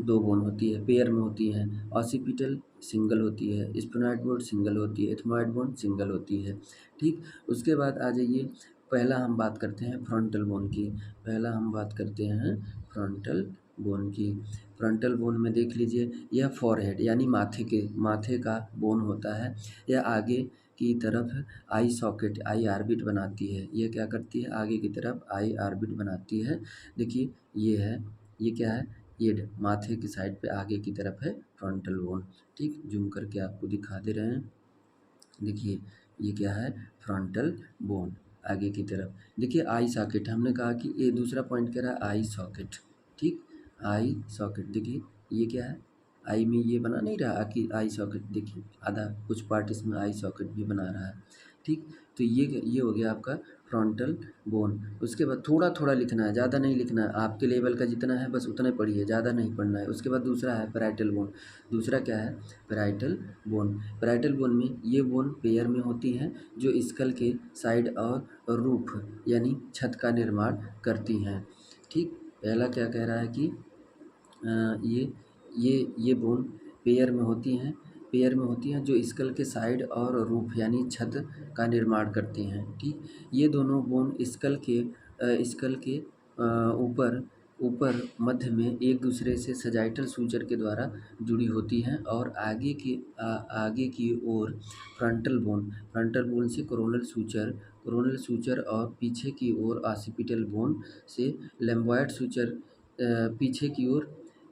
2 बोन होती है, पेयर में होती है। ऑसिपिटल सिंगल होती है। स्फेनॉइड बोन सिंगल होती है। एथमॉइड बोन सिंगल होती है, ठीक। उसके बाद आ जाइए, पहला हम बात करते हैं फ्रंटल बोन की। फ्रंटल बोन की। फ्रंटल बोन में देख लीजिए, यह फॉरहेड यानी माथे का बोन होता है। यह आगे की तरफ आई सॉकेट, आई ऑर्बिट बनाती है। यह क्या करती है, आगे की तरफ आई ऑर्बिट बनाती है। देखिए ये क्या है, ये माथे की साइड पे आगे की तरफ है फ्रंटल बोन, ठीक। जूम करके आपको दिखा दे रहे हैं। देखिए ये क्या है, फ्रंटल बोन आगे की तरफ। देखिए आई सॉकेट, हमने कहा कि ये दूसरा पॉइंट कह रहा है आई सॉकेट, ठीक। आई सॉकेट देखिए ये क्या है, आई में ये बना नहीं रहा कि आई सॉकेट, देखिए आधा कुछ पार्ट इसमें आई सॉकेट भी बना रहा है, ठीक। तो ये हो गया आपका फ्रंटल बोन। उसके बाद थोड़ा थोड़ा लिखना है, ज़्यादा नहीं लिखना है, आपके लेवल का जितना है बस उतना ही पढ़िए, ज़्यादा नहीं पढ़ना है। उसके बाद दूसरा है पैराइटल बोन। दूसरा क्या है, पैराइटल बोन। पैराइटल बोन में ये बोन पेयर में होती हैं, जो स्कल के साइड और रूफ यानी छत का निर्माण करती हैं, ठीक। पहला क्या कह रहा है कि ये बोन पेयर में होती हैं जो स्कल के साइड और रूफ यानी छत का निर्माण करती हैं, ठीक। ये दोनों बोन स्कल के ऊपर ऊपर मध्य में एक दूसरे से सजाइटल सूचर के द्वारा जुड़ी होती हैं, और आगे की ओर फ्रंटल बोन से कोरोनल सूचर और पीछे की ओर ऑसिपिटल बोन से लैम्बॉयड सूचर,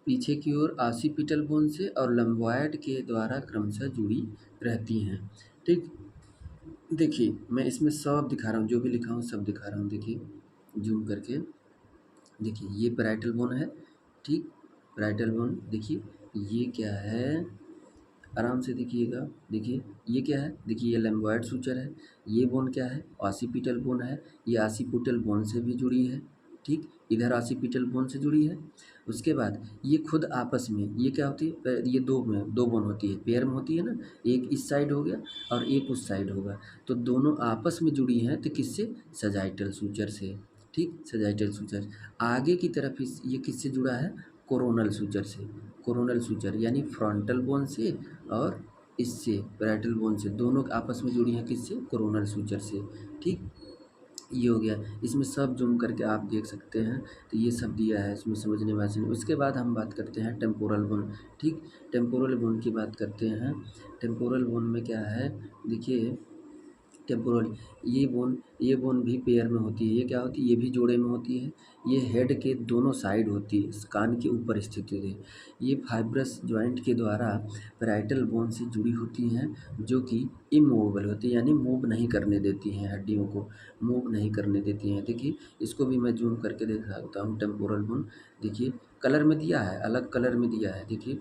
पीछे की ओर ऑसिपिटल बोन से और लंबॉयड के द्वारा क्रमशः जुड़ी रहती हैं, ठीक। देखिए मैं इसमें सब दिखा रहा हूँ, जो भी लिखा हूँ सब दिखा रहा हूँ, देखिए जूम करके। देखिए ये पैराइटल बोन है, ठीक। पैराइटल बोन देखिए ये क्या है, आराम से देखिएगा। देखिए ये क्या है, देखिए ये लैम्बॉयड सूचर है। ये बोन क्या है, ऑसिपिटल बोन है। ये ऑसिपिटल बोन से भी जुड़ी है, ठीक। इधर ऑसिपिटल बोन से जुड़ी है। उसके बाद ये खुद आपस में ये क्या होती है, ये दो बोन होती है, पेयर में होती है ना, एक इस साइड हो गया और एक उस साइड होगा, तो दोनों आपस में जुड़ी हैं, तो किससे, सजाइटल सूचर से, ठीक। सजाइटल सूचर आगे की तरफ ये किससे जुड़ा है, कोरोनल सूचर से। कोरोनल सूचर यानी फ्रंटल बोन से और इससे पैराइटल बोन से, दोनों आपस में जुड़ी हैं किससे, कोरोनल सूचर से, ठीक। ये हो गया, इसमें सब जूम करके आप देख सकते हैं। तो ये सब दिया है, इसमें समझने में आसान। उसके बाद हम बात करते हैं टेम्पोरल बोन, ठीक। टेम्पोरल बोन की बात करते हैं। टेम्पोरल बोन में क्या है, देखिए टेम्पोरल ये बोन भी पेयर में होती है। ये क्या होती है, ये भी जोड़े में होती है। ये हेड के दोनों साइड होती है, कान के ऊपर स्थित होती है। ये फाइब्रस जॉइंट के द्वारा पैराइटल बोन से जुड़ी होती हैं, जो कि इमूवेबल होती है, यानी मूव नहीं करने देती हैं, हड्डियों को मूव नहीं करने देती हैं। देखिए इसको भी मैं जूम करके दिखाता हूँ, टेम्पोरल बोन देखिए कलर में दिया है, अलग कलर में दिया है, देखिए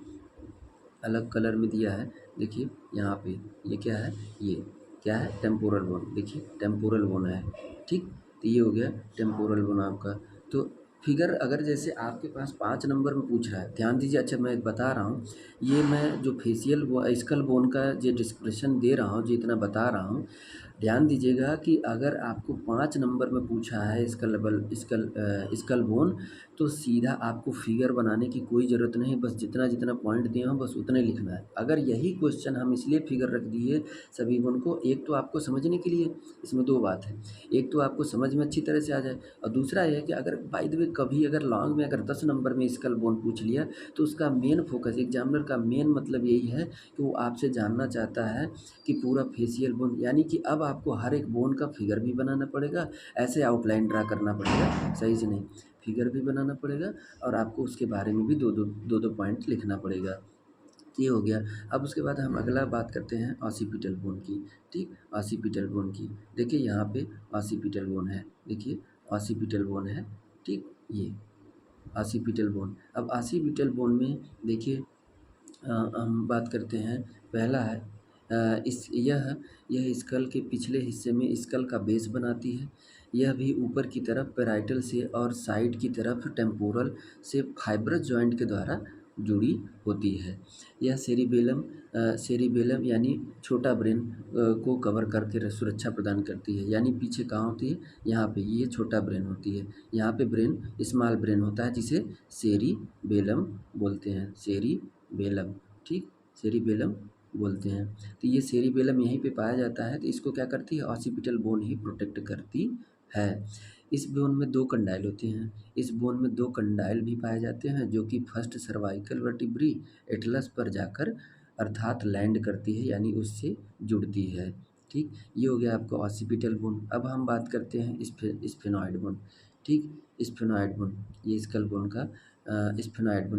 अलग कलर में दिया है। देखिए यहाँ पे ये क्या है, ये क्या है, टेम्पोरल बोन। देखिए टेम्पोरल बोन है, ठीक। तो ये हो गया टेम्पोरल बोन आपका। तो फिगर अगर जैसे आपके पास 5 नंबर में पूछ रहा है, ध्यान दीजिए। अच्छा मैं बता रहा हूँ, ये मैं जो फेशियल स्कल बोन का जो डिस्क्रिप्शन दे रहा हूँ, जो इतना बता रहा हूँ, ध्यान दीजिएगा कि अगर आपको 5 नंबर में पूछा है स्कल बोन, तो सीधा आपको फिगर बनाने की कोई ज़रूरत नहीं, बस जितना जितना पॉइंट दिए हों बस उतना ही लिखना है। अगर यही क्वेश्चन हम इसलिए फिगर रख दिए सभी बोन को, एक तो आपको समझने के लिए, इसमें दो बात है, एक तो आपको समझ में अच्छी तरह से आ जाए, और दूसरा ये है कि अगर बाय द वे कभी अगर लॉन्ग में अगर 10 नंबर में स्कल बोन पूछ लिया, तो उसका मेन फोकस, एग्जामिनर का मेन मतलब यही है कि वो आपसे जानना चाहता है कि पूरा फेशियल बोन, यानी कि अब आपको हर एक बोन का फिगर भी बनाना पड़ेगा, ऐसे आउटलाइन ड्रा करना पड़ेगा, सही से नहीं, फिगर भी बनाना पड़ेगा, और आपको उसके बारे में भी दो दो पॉइंट लिखना पड़ेगा। ये हो गया। अब उसके बाद हम अगला बात करते हैं ऑसिपिटल बोन की। ठीक, ऑसिपिटल बोन की, देखिए यहाँ पे ऑसिपिटल बोन है, देखिए ऑसिपिटल बोन है। ठीक, ये ऑसिपिटल बोन। अब ऑसिपिटल बोन में देखिए हम बात करते हैं, पहला है इस यह स्कल के पिछले हिस्से में स्कल का बेस बनाती है। यह भी ऊपर की तरफ पैराइटल से और साइड की तरफ टेम्पोरल से फाइब्रस जॉइंट के द्वारा जुड़ी होती है। यह सेरिबेलम यानी छोटा ब्रेन को कवर करके सुरक्षा प्रदान करती है। यानी पीछे कहाँ होती है, यहाँ पे ये छोटा ब्रेन होती है, यहाँ पे ब्रेन स्मॉल ब्रेन होता है, जिसे सेरिबेलम बोलते हैं, सेरिबेलम। ठीक, सेरिबेलम बोलते हैं। तो ये सेरिबेलम यहीं पे पाया जाता है, तो इसको क्या करती है, ऑसिपिटल बोन ही प्रोटेक्ट करती है। इस बोन में दो कंडाइल होते हैं, इस बोन में दो कंडाइल भी पाए जाते हैं, जो कि फर्स्ट सर्वाइकल वर्टिब्री एटलस पर जाकर अर्थात लैंड करती है, यानी उससे जुड़ती है। ठीक, ये हो गया आपका ऑसिपिटल बोन। अब हम बात करते हैं स्फेनॉइड बोन। ठीक, स्फेनॉइड बोन, ये स्कल बोन का स्फेनॉइड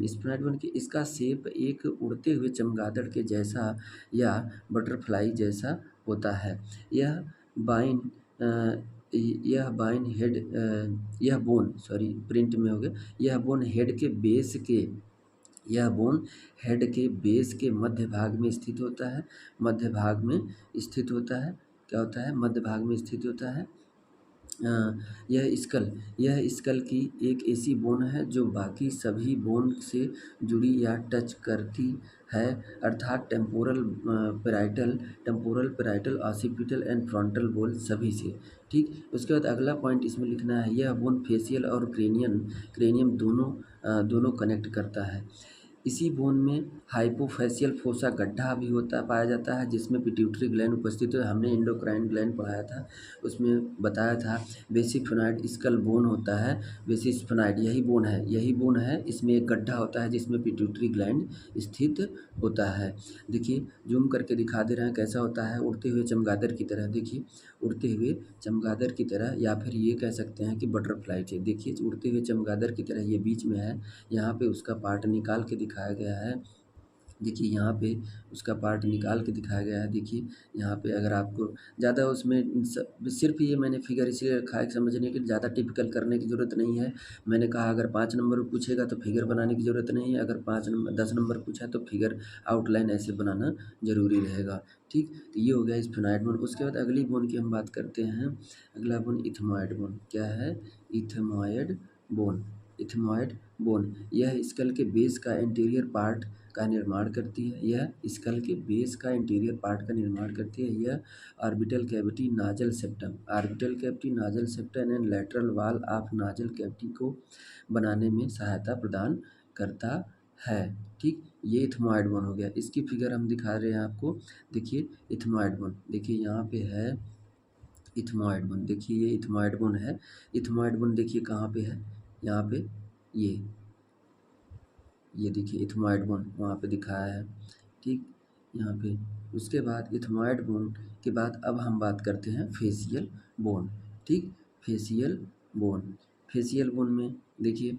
बोन की इसका शेप एक उड़ते हुए चमगादड़ के जैसा या बटरफ्लाई जैसा होता है। यह बाइन अ, यह बाइन हेड यह बोन सॉरी प्रिंट में हो गया, यह बोन हेड के बेस के मध्य भाग में स्थित होता है, मध्य भाग में स्थित होता है, क्या होता है, मध्य भाग में स्थित होता है। अ, यह स्कल की एक ऐसी बोन है जो बाकी सभी बोन से जुड़ी या टच करती है, अर्थात temporal parietal occipital and frontal bone सभी से। ठीक, उसके बाद अगला पॉइंट इसमें लिखना है, यह बोन फेशियल और क्रेनियम दोनों कनेक्ट करता है। इसी बोन में हाइपोफैशियल फोसा गड्ढा भी पाया जाता है, जिसमें पिट्यूटरी ग्लैंड उपस्थित है। हमने एंडोक्राइन ग्लैंड पढ़ाया था, उसमें बताया था बेसिफेनॉइड स्कल बोन होता है, बेसिफेनॉइड यही बोन है, इसमें एक गड्ढा होता है जिसमें पिट्यूटरी ग्लैंड स्थित होता है। देखिए जूम करके दिखा दे रहे हैं कैसा होता है, उड़ते हुए चमगादड़ की तरह, देखिए उड़ते हुए चमगादड़ की तरह, या फिर ये कह सकते हैं कि बटरफ्लाई थे। देखिए उड़ते हुए चमगादड़ की तरह ये बीच में है, यहाँ पे उसका पार्ट निकाल के दिखाया गया है। देखिए यहाँ पे उसका पार्ट निकाल के दिखाया गया है। देखिए यहाँ पे अगर आपको ज़्यादा उसमें सिर्फ ये मैंने फिगर इसलिए रखा है कि समझने के लिए, ज़्यादा टिपिकल करने की ज़रूरत नहीं है। मैंने कहा अगर 5 नंबर पूछेगा तो फिगर बनाने की ज़रूरत नहीं है, अगर 10 नंबर पूछा तो फिगर आउटलाइन ऐसे बनाना ज़रूरी रहेगा। ठीक, तो ये हो गया स्फेनॉइड बोन। उसके बाद अगली बोन की हम बात करते हैं, अगला बोन इथमॉइड बोन। क्या है, इथमॉइड बोन। इथमॉइड बोन यह स्कल के बेस का इंटीरियर पार्ट का निर्माण करती है, यह स्कल के बेस का इंटीरियर पार्ट का निर्माण करती है। यह orbital cavity nasal septum and lateral wall of nasal cavity को बनाने में सहायता प्रदान करता है। ठीक, ये इथमॉइड बोन हो गया। इसकी फिगर हम दिखा रहे हैं आपको, देखिए इथमॉइड बोन, देखिए यहाँ पे है इथमॉइड बोन, देखिए ये इथमॉइड बोन है। इथमॉइड बोन देखिए कहाँ पे है, यहाँ पे ये देखिए इथमॉइड बोन वहाँ पे दिखाया है। ठीक, यहाँ पे उसके बाद इथमॉइड बोन के बाद अब हम बात करते हैं फेशियल बोन। ठीक, फेशियल बोन, फेशियल बोन में देखिए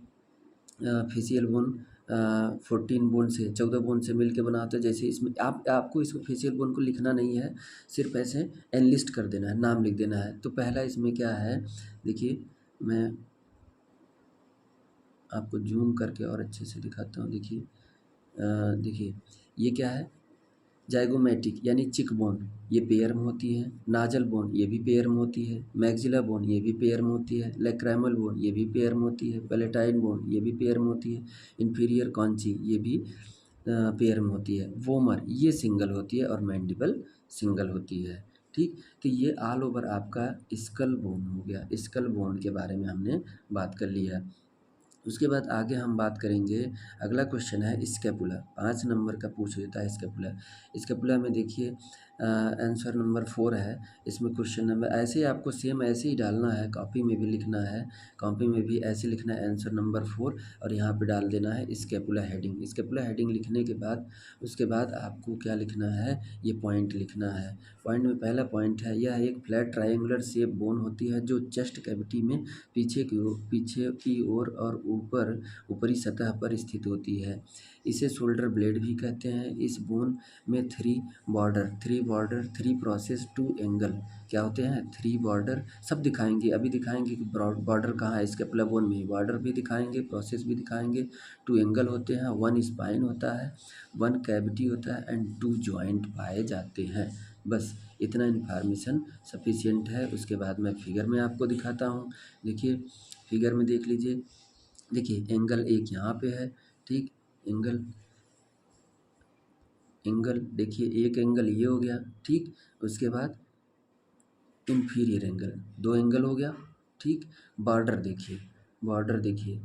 फेशियल बोन 14 बोन से मिल के बना होता है। जैसे इसमें आपको इसको फेशियल बोन को लिखना नहीं है, सिर्फ ऐसे एनलिस्ट कर देना है, नाम लिख देना है। तो पहला इसमें क्या है, देखिए मैं आपको जूम करके और अच्छे से दिखाता हूँ। देखिए ये क्या है, जाइगोमैटिक यानी चिक बोन, ये पेयर में होती है। नाजल बोन ये भी पेयर में होती है। मैक्सिला बोन ये भी पेयर में होती है। लैक्राइमल बोन ये भी पेयर में होती है। पैलेटाइन बोन ये भी पेयर में होती है। इन्फीरियर कॉन्ची ये भी पेयर में होती है। वोमर ये सिंगल होती है और मैंडिबल सिंगल होती है। ठीक। तो ये ऑल ओवर आपका स्कल बोन हो गया, स्कल बोन के बारे में हमने बात कर लिया। उसके बाद आगे हम बात करेंगे, अगला क्वेश्चन है स्कैपुला, 5 नंबर का पूछ लेता है स्कैपुला। स्कैपुला में देखिए आंसर नंबर 4 है इसमें। क्वेश्चन नंबर ऐसे ही आपको सेम ऐसे ही डालना है, कॉपी में भी लिखना है, कॉपी में भी ऐसे लिखना है आंसर नंबर 4 और यहाँ पे डाल देना है स्कैपुला हेडिंग। स्कैपुला हेडिंग लिखने के बाद उसके बाद आपको क्या लिखना है, ये पॉइंट लिखना है। पॉइंट में पहला पॉइंट है, यह एक फ्लैट ट्रायंगुलर शेप बोन होती है जो चेस्ट कैविटी में पीछे की ओर और ऊपरी सतह पर स्थित होती है। इसे शोल्डर ब्लेड भी कहते हैं। इस बोन में थ्री प्रोसेस, 2 एंगल क्या होते हैं, 3 बॉर्डर सब दिखाएंगे, अभी दिखाएंगे कि बॉर्डर कहाँ है, स्कैपुला बोन में बॉर्डर भी दिखाएंगे, प्रोसेस भी दिखाएंगे। 2 एंगल होते हैं, 1 स्पाइन होता है, 1 कैविटी होता है एंड 2 जॉइंट पाए जाते हैं। बस इतना इन्फॉर्मेशन सफिशिएंट है। उसके बाद मैं फिगर में आपको दिखाता हूँ। देखिए फिगर में देख लीजिए, देखिए एंगल एक यहाँ पे है, ठीक। एंगल देखिए एक एंगल ये हो गया, ठीक। उसके बाद इंफीरियर एंगल, 2 एंगल हो गया, ठीक। बॉर्डर देखिए,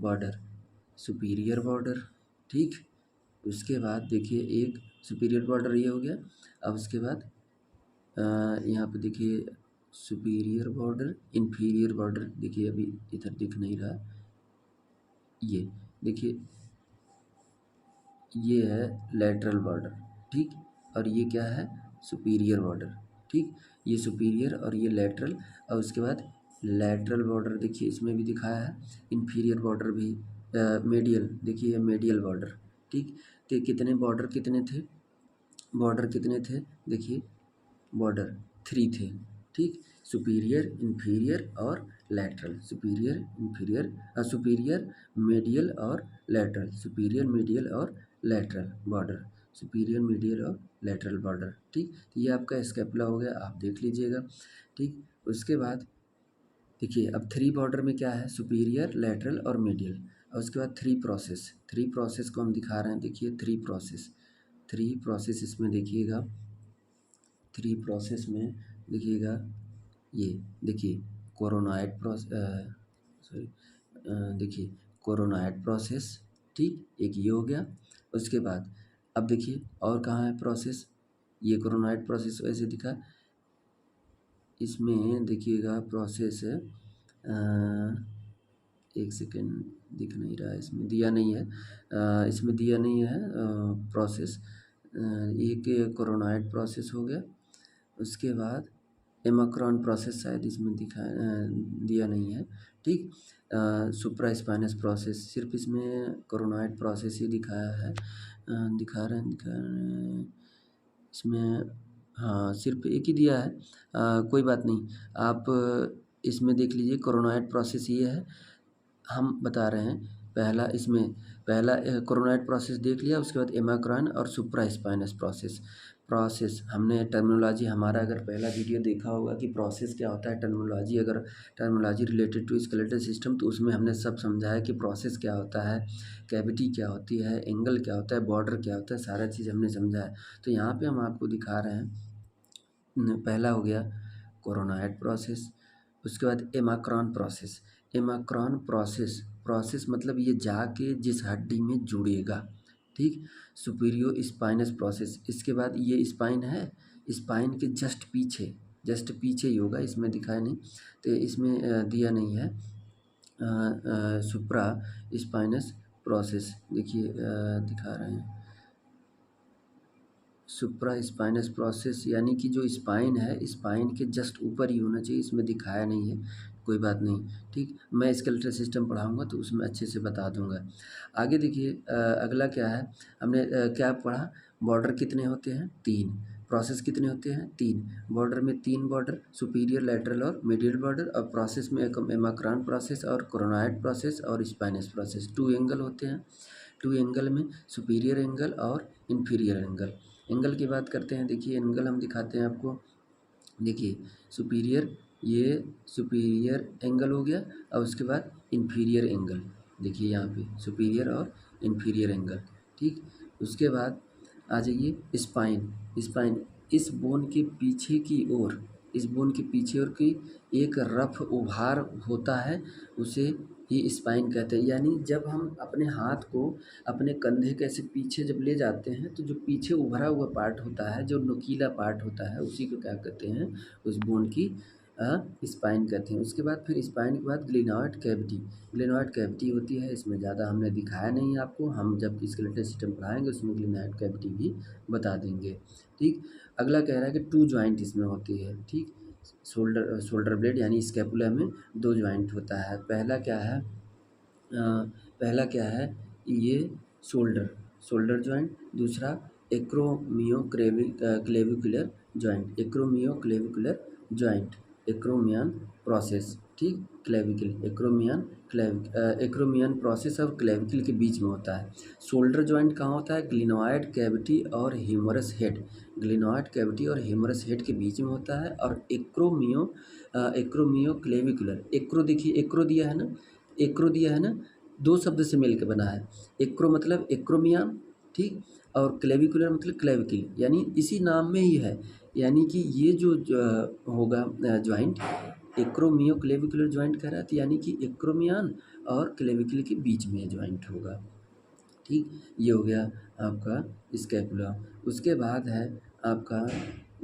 बॉर्डर सुपीरियर बॉर्डर, ठीक। उसके बाद देखिए एक सुपीरियर बॉर्डर ये हो गया। अब उसके बाद यहाँ पे देखिए सुपीरियर बॉर्डर, इंफीरियर बॉर्डर देखिए अभी इधर दिख नहीं रहा, ये देखिए ये है लैटरल बॉर्डर, ठीक। और ये क्या है, सुपीरियर बॉर्डर, ठीक। ये सुपीरियर और ये लैटरल। और उसके बाद लैटरल बॉर्डर देखिए इसमें भी दिखाया है, इन्फीरियर बॉर्डर भी, मेडियल देखिए ये मेडियल बॉर्डर, ठीक। तो कितने बॉर्डर कितने थे, देखिए बॉर्डर 3 थे, ठीक। सुपीरियर, इन्फीरियर और लैटरल, सुपीरियर मेडियल और लैटरल, सुपीरियर मेडियल और लैटरल बॉर्डर, सुपीरियर मेडियल और लैटरल बॉर्डर, ठीक। तो ये आपका स्कैपुला हो गया, आप देख लीजिएगा, ठीक। उसके बाद देखिए अब 3 बॉर्डर में क्या है, सुपीरियर, लैटरल और मेडियल। और उसके बाद 3 प्रोसेस को हम दिखा रहे हैं, देखिए 3 प्रोसेस इसमें देखिएगा, 3 प्रोसेस में देखिएगा, ये देखिए कोरोनाइड प्रोसेस, सॉरी देखिए कोरोनाइड प्रोसेस, ठीक। एक ये हो गया। उसके बाद अब देखिए और कहाँ है प्रोसेस, ये कोरोनाइड प्रोसेस वैसे दिखा, इसमें देखिएगा प्रोसेस है, एक सेकेंड, दिख नहीं रहा है, इसमें दिया नहीं है, इसमें दिया नहीं है प्रोसेस। एक कोरोनाइड प्रोसेस हो गया। उसके बाद एमाक्रॉन प्रोसेस शायद इसमें दिया नहीं है, ठीक। सुप्रा स्पाइनस प्रोसेस, सिर्फ इसमें कोरोनाइड प्रोसेस ही दिखाया है, दिखा रहे हैं इसमें, हाँ सिर्फ एक ही दिया है। कोई बात नहीं, आप इसमें देख लीजिए कोरोनाइड प्रोसेस ये है, हम बता रहे हैं। पहला कोरोनाइड प्रोसेस देख लिया, उसके बाद एमाक्रॉन और सुप्रा स्पाइनस प्रोसेस हमने टर्मिनोलॉजी, हमारा अगर पहला वीडियो देखा होगा कि प्रोसेस क्या होता है, टर्मिनोलॉजी, अगर terminology related to skeletal system, तो उसमें हमने सब समझाया कि प्रोसेस क्या होता है, कैविटी क्या होती है, एंगल क्या होता है, बॉर्डर क्या होता है, सारा चीज़ हमने समझाया। तो यहाँ पे हम आपको दिखा रहे हैं, पहला हो गया कोरोनाइड प्रोसेस। उसके बाद एमाक्रॉन प्रोसेस मतलब ये जाके जिस हड्डी में जुड़ेगा, ठीक। सुपीरियो स्पाइनस प्रोसेस, इसके बाद ये स्पाइन है, स्पाइन के जस्ट पीछे ही होगा, इसमें दिखाया नहीं, तो इसमें दिया नहीं है। सुप्रा स्पाइनस प्रोसेस देखिए दिखा रहे हैं, सुप्रा स्पाइनस प्रोसेस यानी कि जो स्पाइन है, स्पाइन के जस्ट ऊपर ही होना चाहिए, इसमें दिखाया नहीं है, कोई बात नहीं, ठीक। मैं स्केलेटल सिस्टम पढ़ाऊँगा तो उसमें अच्छे से बता दूँगा। आगे देखिए अगला क्या है, हमने क्या पढ़ा, बॉर्डर कितने होते हैं, 3, प्रोसेस कितने होते हैं, 3, बॉर्डर में 3 बॉर्डर, सुपीरियर, लैटरल और मिडिल बॉर्डर। और प्रोसेस में एक एमाक्रॉन प्रोसेस और कोरोनाइड प्रोसेस और स्पाइनस प्रोसेस, 2 एंगल होते हैं। 2 एंगल में सुपीरियर एंगल और इन्फीरियर एंगल। एंगल की बात करते हैं, देखिए एंगल हम दिखाते हैं आपको, देखिए सुपीरियर, ये सुपीरियर एंगल हो गया। और उसके बाद इन्फीरियर एंगल, देखिए यहाँ पे सुपीरियर और इन्फीरियर एंगल, ठीक। उसके बाद आ जाइए स्पाइन, इस बोन के पीछे की ओर, इस बोन के पीछे ओर की एक रफ उभार होता है, उसे ही स्पाइन कहते हैं। यानी जब हम अपने हाथ को अपने कंधे के ऐसे पीछे जब ले जाते हैं तो जो पीछे उभरा हुआ पार्ट होता है, जो नुकीला पार्ट होता है, उसी को क्या कहते हैं, उस बोन की स्पाइन कहते हैं। उसके बाद फिर स्पाइन के बाद ग्लिनॉइड कैविटी। ग्लिनॉइड कैविटी होती है, इसमें ज़्यादा हमने दिखाया नहीं आपको, हम जब स्केलेटल सिस्टम पढ़ाएंगे उसमें ग्लिनॉइड कैविटी भी बता देंगे। ठीक, अगला कह रहा है कि 2 जॉइंट इसमें होती है। ठीक, शोल्डर ब्लेड यानी स्कैपुला में 2 जॉइंट होता है। पहला क्या है, ये शोल्डर जॉइंट, दूसरा क्लेविकुलर जॉइंट, एक्रोमियन प्रोसेस। ठीक, एक्रोमियन प्रोसेस और क्लेविकल के बीच में होता है। शोल्डर जॉइंट कहाँ होता है, ग्लिनॉइड कैविटी और ह्यूमरस हेड, ग्लिनॉइड कैविटी और ह्यूमरस हेड के बीच में होता है। और एक्रोमियो क्लेविकुलर, एक्रो देखिए, एक्रो दिया है ना, 2 शब्द से मिल के बना है। एक्रो मतलब एक्रोमियन, ठीक, और क्लेविकुलर मतलब क्लेविकल, यानी इसी नाम में ही है। यानी कि ये जो होगा जॉइंट, एक्रोमियो क्लेविकुलर जॉइंट कह रहा है, तो यानी कि एक्रोमियन और क्लेविकल के बीच में जॉइंट होगा। ठीक, ये हो गया आपका स्कैपुला। उसके बाद है आपका,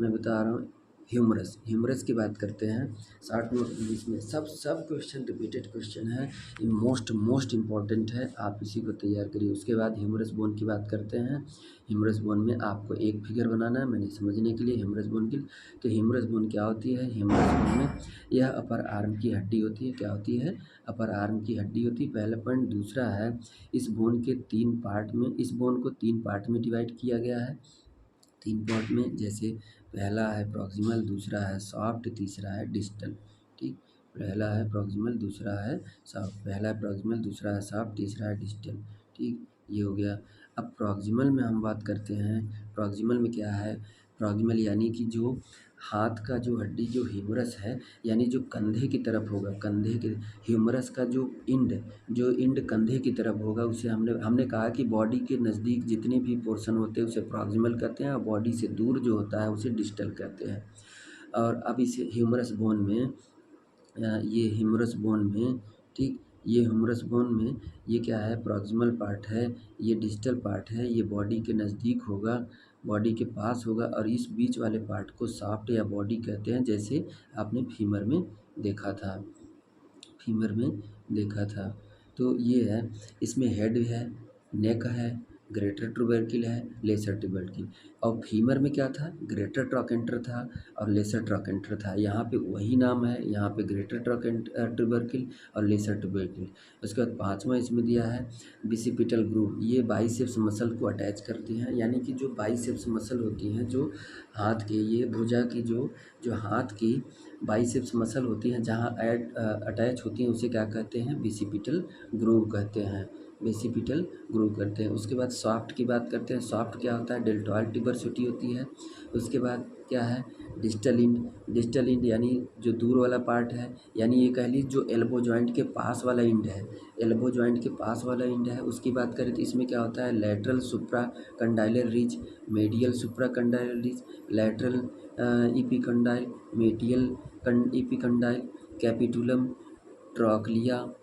मैं बता रहा हूँ, ह्यूमरस की बात करते हैं। 60 नोट इंग्लिश में सब क्वेश्चन रिपीटेड क्वेश्चन है, ये मोस्ट इम्पॉर्टेंट है, आप इसी को तैयार करिए। उसके बाद ह्यूमरस बोन की बात करते हैं। ह्यूमरस बोन में आपको एक फिगर बनाना है, मैंने समझने के लिए ह्यूमरस बोन की। तो ह्यूमरस बोन क्या होती है, ह्यूमरस बोन में यह अपर आर्म की हड्डी होती है। क्या होती है, अपर आर्म की हड्डी होती है, पहला पॉइंट। दूसरा है, इस बोन को 3 पार्ट में डिवाइड किया गया है। 3 पार्ट में, जैसे पहला है प्रॉक्सिमल, दूसरा है सॉफ्ट, तीसरा है डिस्टल। ठीक, पहला है प्रॉक्सिमल, दूसरा है सॉफ्ट, तीसरा है डिस्टल। ठीक, ये हो गया। अब प्रॉक्सिमल में हम बात करते हैं। प्रॉक्सिमल में क्या है, प्रॉक्सिमल यानी कि जो हाथ का जो हड्डी, जो ह्यूमरस है, यानी जो कंधे की तरफ होगा, कंधे के ह्यूमरस का जो इंड कंधे की तरफ होगा, उसे हमने कहा कि बॉडी के नज़दीक जितने भी पोर्शन होते हैं उसे प्रॉक्सिमल कहते हैं, और बॉडी से दूर जो होता है उसे डिस्टल कहते हैं। और अब इस ह्यूमरस बोन में ये ह्यूमरस बोन में, ठीक, ये ह्यूमरस बोन में ये क्या है, प्रॉक्सिमल पार्ट है, ये डिस्टल पार्ट है, ये बॉडी के नज़दीक होगा, बॉडी के पास होगा, और इस बीच वाले पार्ट को सॉफ्ट या बॉडी कहते हैं, जैसे आपने फीमर में देखा था। तो ये है, इसमें हेड है, नेक है, ग्रेटर ट्यूबरकिल है, लेसर ट्यूबरकिल। और फीमर में क्या था, ग्रेटर ट्रॉकेंटर था और लेसर ट्रॉकेंटर था। यहाँ पे वही नाम है, यहाँ पे ग्रेटर ट्यूबरकिल और लेसर ट्यूबरकिल। उसके बाद 5वां इसमें दिया है बिसिपिटल ग्रूव, ये बाइसेप्स मसल को अटैच करती हैं। यानी कि जो बाइसेप्स मसल होती हैं, जो हाथ के, ये भुजा की जो हाथ की बाइसेप्स मसल होती हैं, जहाँ अटैच होती हैं, उसे क्या कहते हैं, बिसिपिटल ग्रूव कहते हैं, बेसिपिटल ग्रूव करते हैं। उसके बाद सॉफ्ट की बात करते हैं। सॉफ्ट क्या होता है, डेल्टॉइड ट्यूबरसिटी होती है। उसके बाद क्या है, डिस्टल इंड यानी जो दूर वाला पार्ट है, यानी ये कह लीजिए जो एल्बो जॉइंट के पास वाला इंड है, उसकी बात करें तो इसमें क्या होता है, lateral supra condylar ridge, medial supra condylar ridge, lateral epicondyle, medial epicondyle, capitulum, trochlea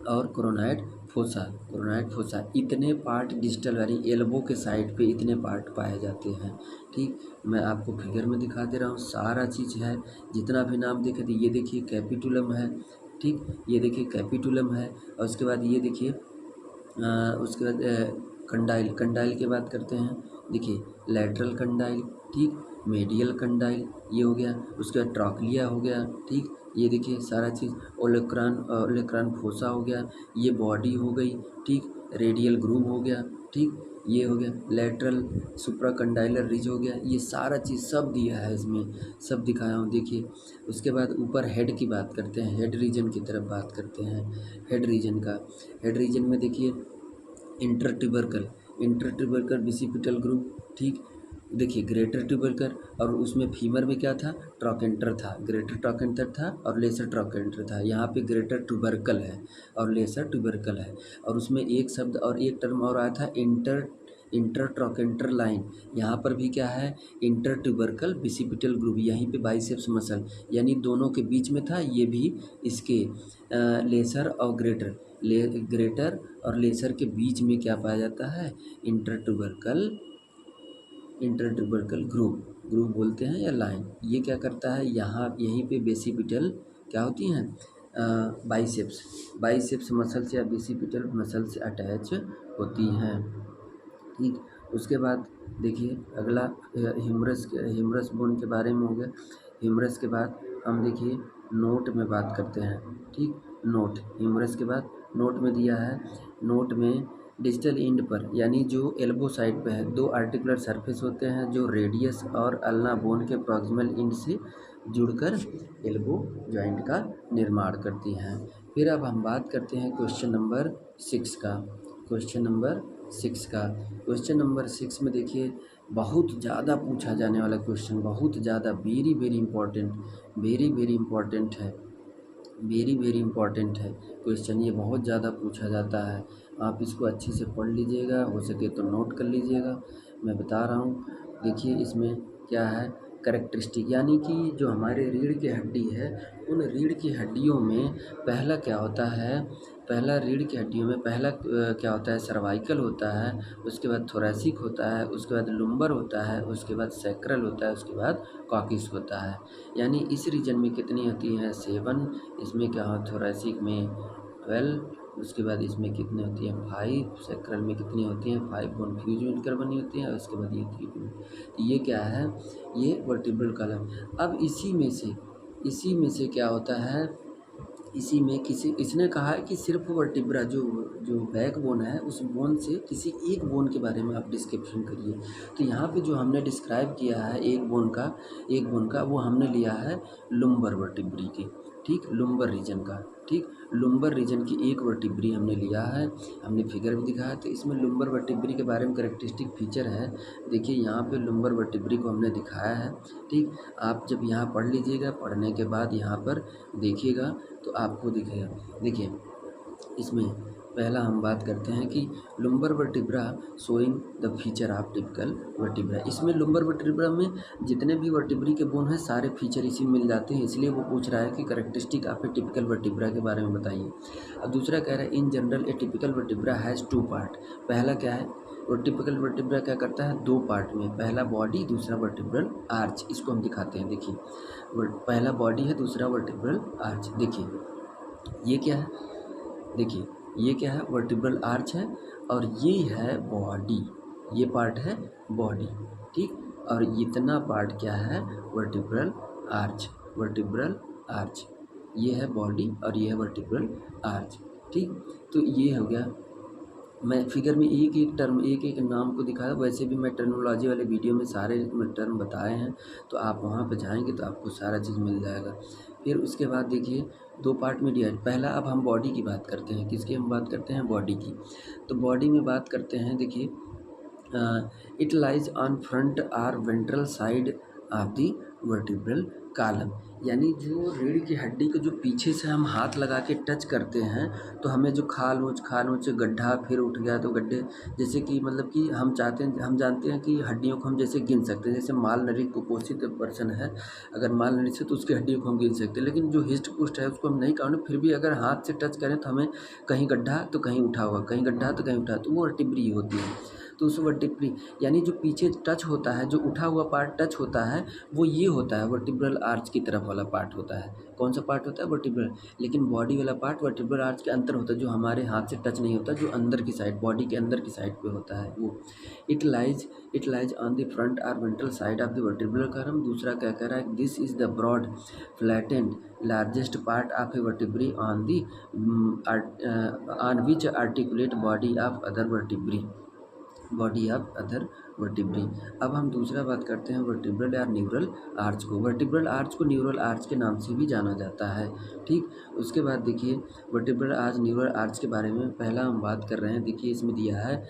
और कोरोनाइड फोसा, इतने पार्ट डिस्टल वाली एल्बो के साइड पे इतने पार्ट पाए जाते हैं। ठीक, मैं आपको फिगर में दिखा दे रहा हूँ, सारा चीज़ है, जितना भी नाम देखे थे। ये देखिए कैपिटुलम है, ठीक, ये देखिए कैपिटुलम है। और उसके बाद ये देखिए उसके बाद कंडाइल की बात करते हैं। देखिए लैटरल कंडाइल, ठीक, मेडियल कंडाइल, ये हो गया। उसके बाद ट्रॉक्लिया हो गया, ठीक, ये देखिए सारा चीज़। ओलेक्रान फोसा हो गया, ये बॉडी हो गई, ठीक, रेडियल ग्रूव हो गया, ठीक, ये हो गया। लैटरल सुप्राकंडाइलर रिज हो गया, ये सारा चीज़ सब दिया है इसमें, सब दिखाया हूँ, देखिए। उसके बाद ऊपर हेड की बात करते हैं, हेड रीजन की तरफ बात करते हैं। हेड रीजन में देखिए इंटरट्यूबरकल बिसिपिटल ग्रूव, ठीक, देखिए ग्रेटर ट्यूबरकल, और उसमें फीमर में क्या था, ट्रॉकेंटर था, ग्रेटर ट्रॉकेंटर था और लेसर ट्रॉकेंटर था। यहाँ पे ग्रेटर ट्यूबरकल है और लेसर ट्यूबरकल है। और उसमें एक शब्द और एक टर्म और आया था, इंटरट्रोकेंटर लाइन, यहाँ पर भी क्या है, इंटरट्यूबरकल बिसिपिटल ग्रूव, यहीं पे बाइसेप्स मसल, यानी दोनों के बीच में था, ये भी इसके लेसर और ग्रेटर और लेसर के बीच में क्या पाया जाता है, इंटरट्यूबरकल ग्रूव बोलते हैं या लाइन। ये क्या करता है, यहाँ यहीं पे बेसिपिटल क्या होती हैं, बाइसेप्स मसल से या बेसिपिटल मसल से अटैच होती हैं। ठीक, उसके बाद देखिए अगला ह्यूमरस बोन के बारे में हो गया। ह्यूमरस के बाद हम देखिए नोट में बात करते हैं। ठीक, नोट, ह्यूमरस के बाद नोट में दिया है, नोट में डिजिटल एंड पर यानी जो एल्बो साइड पे है, दो आर्टिकुलर सरफेस होते हैं जो रेडियस और अल्ना बोन के प्रॉक्सिमल एंड से जुड़कर एल्बो जॉइंट का निर्माण करती हैं। फिर अब हम बात करते हैं क्वेश्चन नंबर 6 का। क्वेश्चन नंबर 6 में देखिए बहुत ज़्यादा पूछा जाने वाला क्वेश्चन, बहुत ज़्यादा वेरी वेरी इंपॉर्टेंट है क्वेश्चन, ये बहुत ज़्यादा पूछा जाता है। आप इसको अच्छे से पढ़ लीजिएगा, हो सके तो नोट कर लीजिएगा, मैं बता रहा हूँ। देखिए इसमें क्या है, कैरेक्टरिस्टिक, यानी कि जो हमारे रीढ़ की हड्डी है, उन रीढ़ की हड्डियों में पहला क्या होता है, क्या होता है, सर्वाइकल होता है, उसके बाद थोरैसिक होता है, उसके बाद लुम्बर होता है, उसके बाद सैक्रल होता है, उसके बाद कॉक्सिस होता है। यानी इस रीजन में कितनी होती हैं, 7, इसमें क्या हो, थोरैसिक में 12, उसके बाद इसमें कितनी होती हैं, 5, सैक्रल में कितनी होती हैं, 5 बोन फ्यूज मिलकर बनी होती हैं, और उसके बाद ये 3 बोन। तो ये क्या है, ये वर्टिब्रल कॉलम। अब इसी में से क्या होता है, इसी में इसने कहा है कि सिर्फ वर्टिब्रा जो बैक बोन है, उस बोन से किसी एक बोन के बारे में आप डिस्क्रिप्शन करिए। तो यहाँ पे जो हमने डिस्क्राइब किया है एक बोन का वो हमने लिया है लुम्बर वर्टिब्री की। ठीक, लुम्बर रीजन का, ठीक, लुम्बर रीजन की एक वर्टिब्री हमने लिया है, हमने फिगर भी दिखाया। तो इसमें लुम्बर वर्टिब्री के बारे में कैरेक्टरिस्टिक फीचर है, देखिए यहाँ पे लुम्बर वर्टिब्री को हमने दिखाया है। ठीक, आप जब यहाँ पढ़ लीजिएगा, पढ़ने के बाद यहाँ पर देखिएगा तो आपको दिखेगा। देखिए इसमें पहला हम बात करते हैं कि lumbar vertebra showing the feature of typical vertebra. इसमें लुम्बर वर्टिब्रा में जितने भी वर्टिब्री के बोन हैं सारे फीचर इसी में मिल जाते हैं, इसलिए वो पूछ रहा है कि characteristic of A typical vertebra के बारे में बताइए। अब दूसरा कह रहा है in general A typical vertebra has 2 part. पहला क्या है, और टिपिकल वर्टिब्रा क्या करता है, 2 पार्ट में, पहला बॉडी, दूसरा वर्टिब्रल आर्च। इसको हम दिखाते हैं, देखिए पहला बॉडी है, दूसरा वर्टिब्रल आर्च। देखिए ये क्या है, देखिए ये क्या है, वर्टिब्रल आर्च है, और ये है बॉडी, ये पार्ट है बॉडी। ठीक, और इतना पार्ट क्या है, वर्टिब्रल आर्च, ये है बॉडी और ये है वर्टिब्रल आर्च। ठीक, तो ये हो गया। मैं फिगर में एक एक नाम को दिखाया, वैसे भी मैं टर्मिनोलॉजी वाले वीडियो में सारे टर्म बताए हैं, तो आप वहाँ पे जाएंगे तो आपको सारा चीज़ मिल जाएगा। फिर उसके बाद देखिए 2 पार्ट में डिवाइड। पहला, अब हम बॉडी की बात करते हैं, किसकी हम बात करते हैं, बॉडी की। तो बॉडी में बात करते हैं, देखिए it lies on front or ventral side of the vertebral column, यानी जो रीढ़ की हड्डी को जो पीछे से हम हाथ लगा के टच करते हैं तो हमें जो खाल नोच गड्ढा फिर उठ गया, तो गड्ढे जैसे कि मतलब कि हम जानते हैं कि हड्डियों को हम जैसे गिन सकते हैं, जैसे मालनरी कुपोषित पर्सन है, अगर मालनरी से तो उसकी हड्डियों को हम गिन सकते हैं, लेकिन जो हिस्ट पुष्ट है उसको हम नहीं काटें, फिर भी अगर हाथ से टच करें तो हमें कहीं गड्ढा तो कहीं उठा हुआ, कहीं गड्ढा तो कहीं उठा, तो वो वर्टिब्री होती है। तो उस वर्टिब्री यानी जो पीछे टच होता है, जो उठा हुआ पार्ट टच होता है, वो ये होता है वर्टिब्रल आर्च की तरफ वाला पार्ट होता है। कौन सा पार्ट होता है, वर्टिब्रल। लेकिन बॉडी वाला पार्ट वर्टिब्रल आर्च के अंदर होता है, जो हमारे हाथ से टच नहीं होता, जो अंदर की साइड, बॉडी के अंदर की साइड पे होता है वो। It lies on the front or ventral side of the vertebral column. दूसरा क्या कह रहा है, this is the broad flattened largest part of a vertebrae on which articulate body of other vertebrae. अब हम दूसरा बात करते हैं वर्टिब्रल या न्यूरल आर्च को। वर्टिब्रल आर्च को न्यूरल आर्च के नाम से भी जाना जाता है। ठीक, उसके बाद देखिए वर्टिब्रल आर्च, न्यूरल आर्च के बारे में पहला हम बात कर रहे हैं। देखिए इसमें दिया है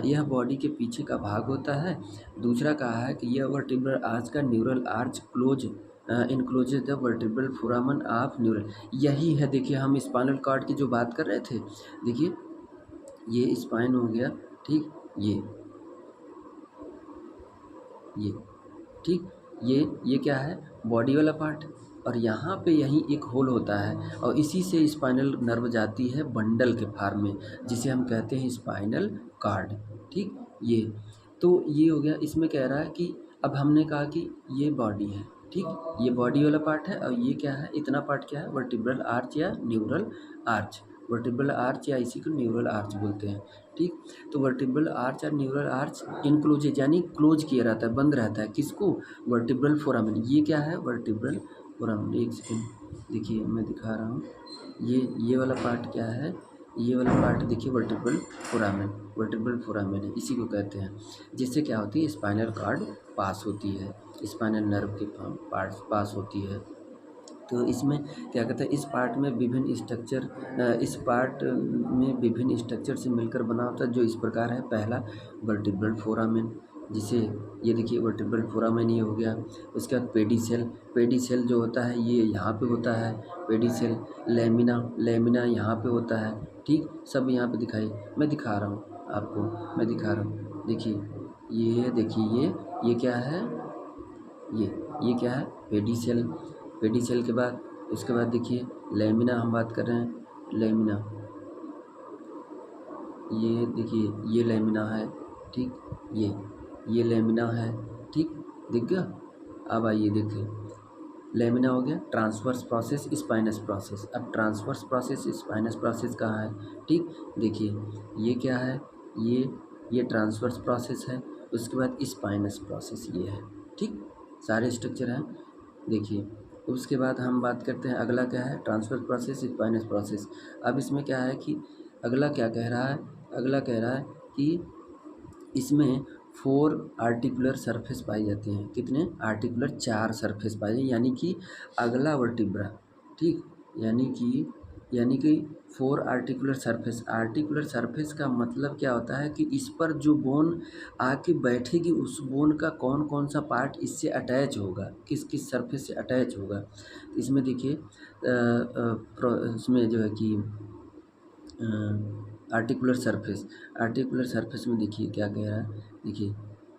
यह बॉडी के पीछे का भाग होता है। दूसरा कहा है कि यह वर्टिब्रल आर्च का neural arch encloses the vertebral foramen of neural. यही है, देखिए हम स्पाइनल कॉर्ड की जो बात कर रहे थे, देखिए ये स्पाइन हो गया, ठीक, ये, ठीक। ये क्या है, बॉडी वाला पार्ट, और यहाँ पे यहीं एक होल होता है और इसी से स्पाइनल नर्व जाती है बंडल के फॉर्म में, जिसे हम कहते हैं स्पाइनल कार्ड, ठीक। ये तो ये हो गया। इसमें कह रहा है कि अब हमने कहा कि ये बॉडी है, ठीक, ये बॉडी वाला पार्ट है और ये क्या है, इतना पार्ट क्या है, वर्टिब्रल आर्च या न्यूरल आर्च। वर्टिब्रल आर्च या इसी को न्यूरल आर्च बोलते हैं, ठीक। तो वर्टिब्रल आर्च और न्यूरल आर्च इनक्लोजेज यानी क्लोज किया रहता है, बंद रहता है, किसको, वर्टिब्रल फोरामेन। ये क्या है, वर्टिब्रल फोरामेन। एक सेकेंड देखिए मैं दिखा रहा हूँ, ये वाला पार्ट क्या है, ये वाला पार्ट देखिए वर्टिब्रल फोरामेन, वर्टिब्रल फोरामेन है, इसी को कहते हैं। जिससे क्या होती है, स्पाइनल कार्ड पास होती है, स्पाइनल नर्व के पार्ट पास होती है। तो इसमें क्या कहते हैं, इस पार्ट में विभिन्न स्ट्रक्चर, इस पार्ट में विभिन्न स्ट्रक्चर से मिलकर बना होता है, जो इस प्रकार है। पहला वर्टिब्रल फोरामेन, जिसे ये देखिए वर्टिब्रल फोरामेन ये हो गया। उसके बाद पेडिसेल, पेडिसेल जो होता है ये यहाँ पे होता है, पेडिसेल। लेमिना, लेमिना यहाँ पे होता है, ठीक। सब यहाँ पे दिखाई, मैं दिखा रहा हूँ आपको, मैं दिखा रहा हूँ, देखिए ये देखिए ये क्या है, ये क्या है, पेडिसेल। पेडिसेल के बाद उसके बाद देखिए लेमिना, हम बात कर रहे हैं लेमिना, ये देखिए ये लेमिना है, ठीक। ये लेमिना है, ठीक, दिख गया। अब आइए देखिए, लेमिना हो गया। Transverse process, spinous process. अब ट्रांसवर्स प्रोसेस, स्पाइनस प्रोसेस कहाँ है, ठीक। देखिए ये क्या है, ये ट्रांसवर्स प्रोसेस है। उसके बाद स्पाइनस प्रोसेस ये है, ठीक। सारे स्ट्रक्चर हैं, देखिए। उसके बाद हम बात करते हैं अगला क्या है, ट्रांसवर्स प्रोसेस, स्पाइनस प्रोसेस। अब इसमें क्या है कि अगला क्या कह रहा है, अगला कह रहा है कि इसमें 4 आर्टिकुलर सरफेस पाई जाती हैं। कितने आर्टिकुलर, 4 सरफेस पाए जाते हैं, यानी कि अगला वर्टिब्रा, ठीक। यानी कि 4 आर्टिकुलर सरफेस। आर्टिकुलर सरफेस का मतलब क्या होता है कि इस पर जो बोन आके बैठेगी, उस बोन का कौन कौन सा पार्ट इससे अटैच होगा, किस किस सरफेस से अटैच होगा। इसमें देखिए इसमें जो है कि आर्टिकुलर सरफेस, आर्टिकुलर सरफेस में देखिए क्या कह रहा है, देखिए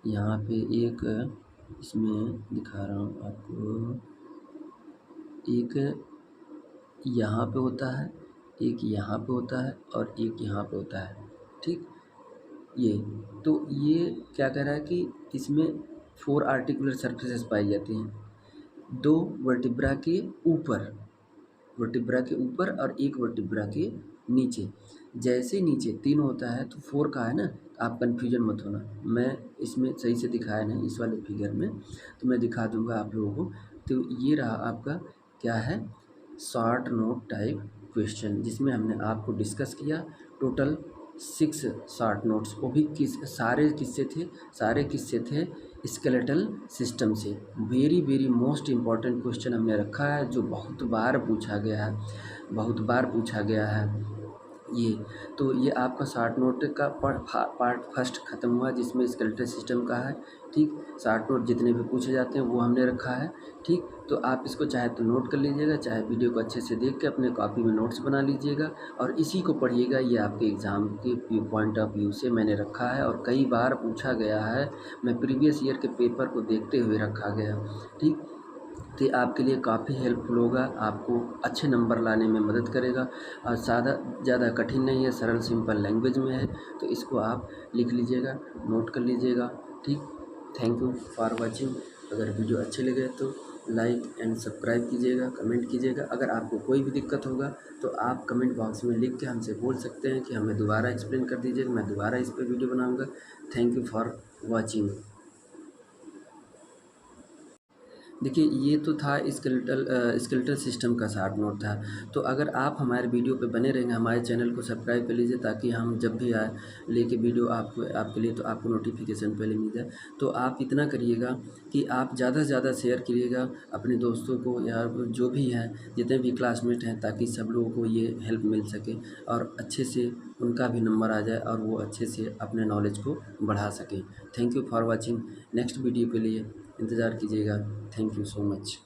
यहाँ पे एक, इसमें दिखा रहा हूँ आपको, एक यहाँ पे होता है, एक यहाँ पे होता है और एक यहाँ पे होता है, ठीक। ये तो ये क्या कह रहा है कि इसमें 4 आर्टिकुलर सरफेसेस पाई जाती हैं, 2 वर्टिब्रा के ऊपर, वर्टिब्रा के ऊपर और एक वर्टिब्रा के नीचे। जैसे नीचे 3 होता है तो 4 का है ना, आप कन्फ्यूजन मत होना, मैं इसमें सही से दिखाया नहीं इस वाले फिगर में, तो मैं दिखा दूंगा आप लोगों को। तो ये रहा आपका क्या है, शॉर्ट नोट टाइप क्वेश्चन, जिसमें हमने आपको डिस्कस किया टोटल 6 शॉर्ट नोट्स। वो भी सारे किससे थे, सारे किससे थे, स्केलेटल सिस्टम से। Very very most important question हमने रखा है, जो बहुत बार पूछा गया है, बहुत बार पूछा गया है ये। तो ये आपका शॉर्ट नोट का पार्ट फर्स्ट ख़त्म हुआ, जिसमें स्केलेटल सिस्टम का है, ठीक। शॉर्ट नोट जितने भी पूछे जाते हैं वो हमने रखा है, ठीक। तो आप इसको चाहे तो नोट कर लीजिएगा, चाहे वीडियो को अच्छे से देख के अपने कॉपी में नोट्स बना लीजिएगा और इसी को पढ़िएगा। ये आपके एग्ज़ाम के पॉइंट ऑफ व्यू से मैंने रखा है और कई बार पूछा गया है, मैं प्रीवियस ईयर के पेपर को देखते हुए रखा गया, ठीक। तो ये आपके लिए काफ़ी हेल्पफुल होगा, आपको अच्छे नंबर लाने में मदद करेगा और ज़्यादा कठिन नहीं है, सरल सिंपल लैंग्वेज में है। तो इसको आप लिख लीजिएगा, नोट कर लीजिएगा, ठीक। Thank you for watching. अगर वीडियो अच्छे लगे तो लाइक एंड सब्सक्राइब कीजिएगा, कमेंट कीजिएगा। अगर आपको कोई भी दिक्कत होगा तो आप कमेंट बॉक्स में लिख के हमसे बोल सकते हैं कि हमें दोबारा एक्सप्लेन कर दीजिएगा, मैं दोबारा इस पर वीडियो बनाऊँगा। Thank you for watching. देखिए ये तो था स्केलेटल सिस्टम का शॉर्ट नोट था। तो अगर आप हमारे वीडियो पे बने रहेंगे, हमारे चैनल को सब्सक्राइब कर लीजिए, ताकि हम जब भी आए लेके वीडियो आपके लिए, तो आपको नोटिफिकेशन पहले मिल जाए। तो आप इतना करिएगा कि आप ज़्यादा से ज़्यादा शेयर करिएगा अपने दोस्तों को या जो भी हैं, जितने भी क्लासमेट हैं, ताकि सब लोगों को ये हेल्प मिल सके और अच्छे से उनका भी नंबर आ जाए और वो अच्छे से अपने नॉलेज को बढ़ा सकें। Thank you for watching. Next video के लिए इंतज़ार कीजिएगा। Thank you so much.